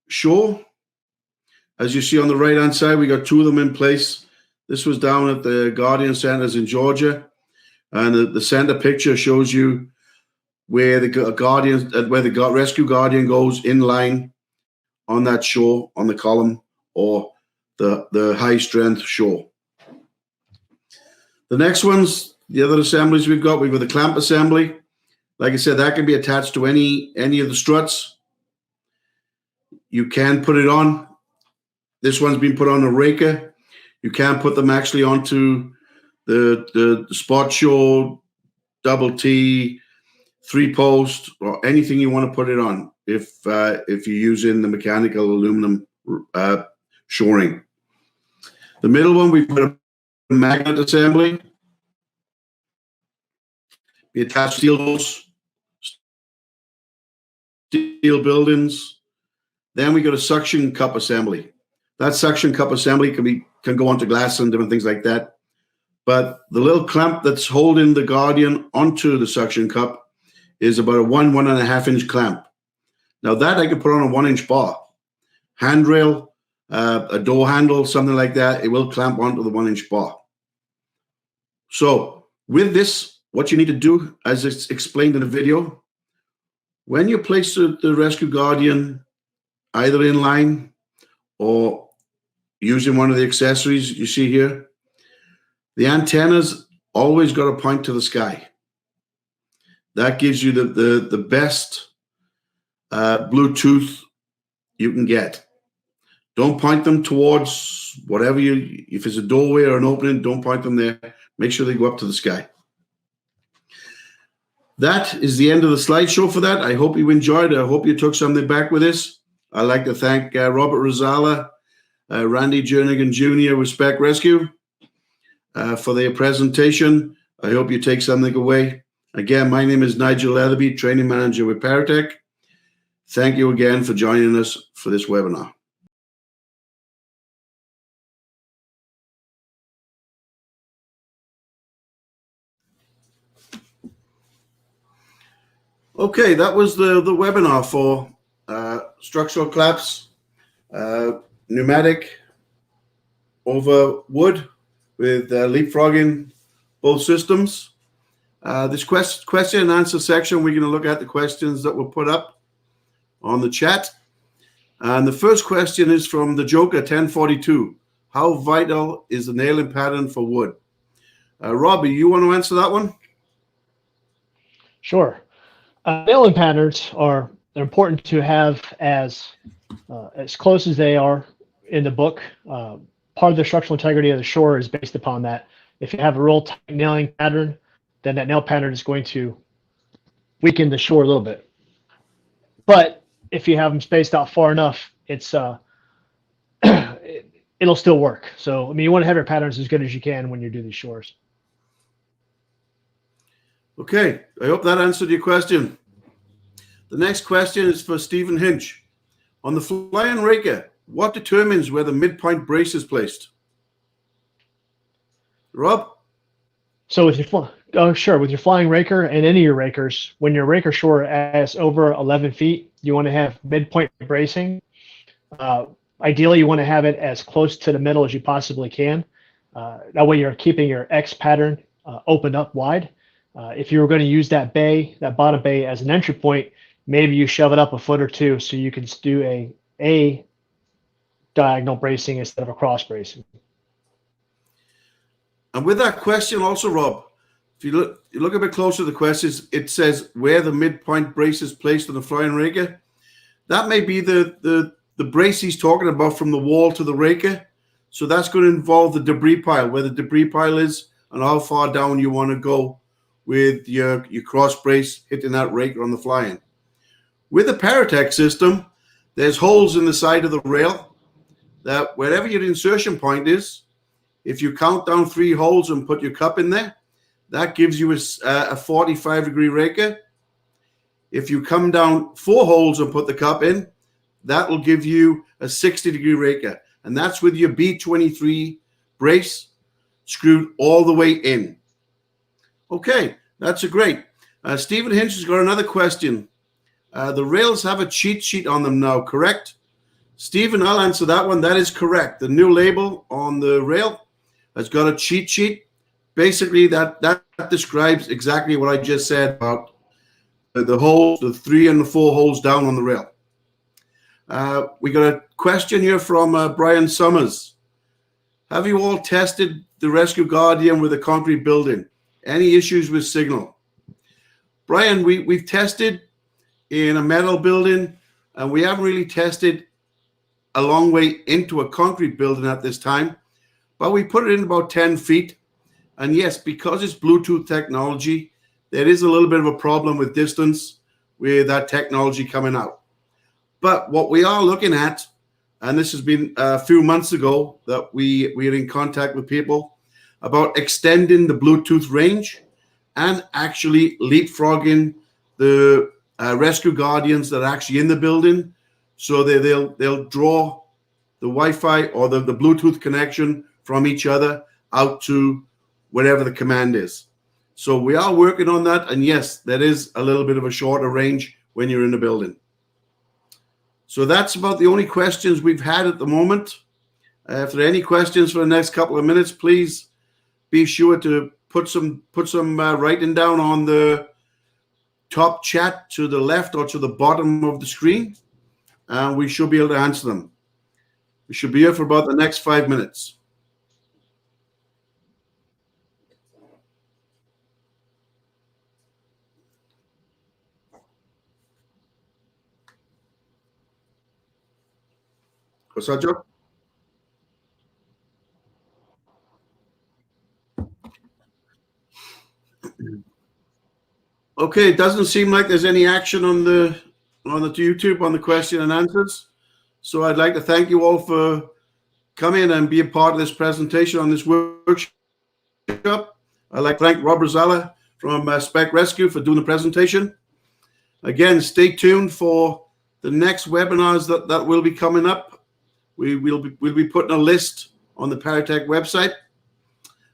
shore. As you see on the right hand side, we got 2 of them in place. This was down at the Guardian Centers in Georgia, and the center picture shows you where the Rescue Guardian goes in line on that shore, on the column, or the high strength shore. The next ones, the other assemblies we've got the clamp assembly. Like I said, that can be attached to any of the struts. You can put it on. This one's been put on a Raker. You can put them actually onto the spot shore, double T, 3-post, or anything you want to put it on if you're using the mechanical aluminum shoring. The middle one, we put a magnet assembly. We attach steel doors, steel buildings. Then we got a suction cup assembly. That suction cup assembly can go onto glass and different things like that. But the little clamp that's holding the Guardian onto the suction cup is about a 1.5 inch clamp. Now that I can put on a 1-inch bar, handrail, a door handle, something like that. It will clamp onto the 1-inch bar. So with this, what you need to do, as it's explained in the video, when you place the Rescue Guardian either in line or using one of the accessories you see here, the antennas always got to point to the sky. That gives you the best Bluetooth you can get. Don't point them towards whatever if it's a doorway or an opening, don't point them there. Make sure they go up to the sky. That is the end of the slideshow for that. I hope you enjoyed it. I hope you took something back with this. I'd like to thank Robert Ruszala, Randy Journigan Jr. with Spec Rescue for their presentation. I hope you take something away. Again, my name is Nigel Letherby, Training Manager with Paratech. Thank you again for joining us for this webinar. Okay, that was the webinar for structural collapse pneumatic over wood with leapfrogging both systems. This question and answer section, we're going to look at the questions that were put up on the chat. And the first question is from the Joker 1042. How vital is the nailing pattern for wood? Robbie, you want to answer that one? Sure. Nailing patterns are important to have as close as they are in the book. Part of the structural integrity of the shore is based upon that. If you have a real tight nailing pattern, then that nail pattern is going to weaken the shore a little bit. But if you have them spaced out far enough, it's it'll still work. So I mean, you want to have your patterns as good as you can when you do these shores. Okay, I hope that answered your question. The next question is for Stephen Hinch. On the flying Raker, what determines where the midpoint brace is placed? Rob? So with your with your flying Raker and any of your Rakers, when your Raker shore is over 11 feet, you want to have midpoint bracing. Ideally, you want to have it as close to the middle as you possibly can. That way you're keeping your X pattern opened up wide. If you were going to use that bottom bay as an entry point, maybe you shove it up a foot or two so you can do a diagonal bracing instead of a cross bracing. And with that question also, Rob, if you look a bit closer to the questions, it says where the midpoint brace is placed on the flying Raker. That may be the brace he's talking about from the wall to the Raker. So that's going to involve the debris pile, where the debris pile is and how far down you want to go with your cross brace hitting that Raker on the flying. With the Paratech system, there's holes in the side of the rail that wherever your insertion point is, if you count down 3 holes and put your cup in there, that gives you a 45-degree Raker. If you come down 4 holes and put the cup in, that will give you a 60-degree Raker. And that's with your B23 brace screwed all the way in. Okay, that's great. Stephen Hinch has got another question. The rails have a cheat sheet on them now, correct? Stephen, I'll answer that one. That is correct. The new label on the rail has got a cheat sheet. Basically, that describes exactly what I just said about the holes, the 3 and the 4 holes down on the rail. We got a question here from Brian Summers. Have you all tested the Rescue Guardian with a concrete building? Any issues with signal? Brian, we've tested in a metal building, and we haven't really tested a long way into a concrete building at this time, but we put it in about 10 feet. And yes, because it's Bluetooth technology, there is a little bit of a problem with distance with that technology coming out. But what we are looking at, and this has been a few months ago that we are in contact with people about extending the Bluetooth range and actually leapfrogging the Rescue Guardians that are actually in the building, so they'll draw the Wi-Fi or the Bluetooth connection from each other out to wherever the command is. So we are working on that, and yes, there is a little bit of a shorter range when you're in the building. So that's about the only questions we've had at the moment. If there are any questions for the next couple of minutes, please be sure to put some writing down on the top chat to the left or to the bottom of the screen, and we should be able to answer them. We should be here for about the next 5 minutes. What's that, Joe? Okay, it doesn't seem like there's any action on the YouTube on the question and answers. So I'd like to thank you all for coming and being part of this presentation on this workshop. I'd like to thank Rob Ruszala from Spec Rescue for doing the presentation. Again, stay tuned for the next webinars that will be coming up. We'll be putting a list on the Paratech website.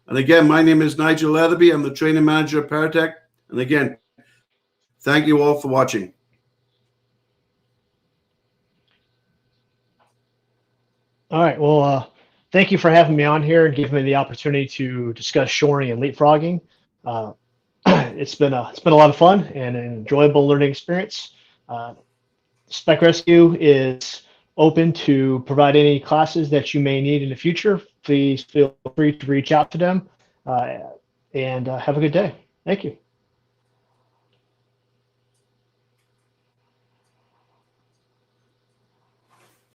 And again, my name is Nigel Letherby. I'm the training manager at Paratech. And again, thank you all for watching. All right. Well, thank you for having me on here and giving me the opportunity to discuss shoring and leapfrogging. Uh, it's been a lot of fun and an enjoyable learning experience. Spec Rescue is open to provide any classes that you may need in the future. Please feel free to reach out to them, and have a good day. Thank you.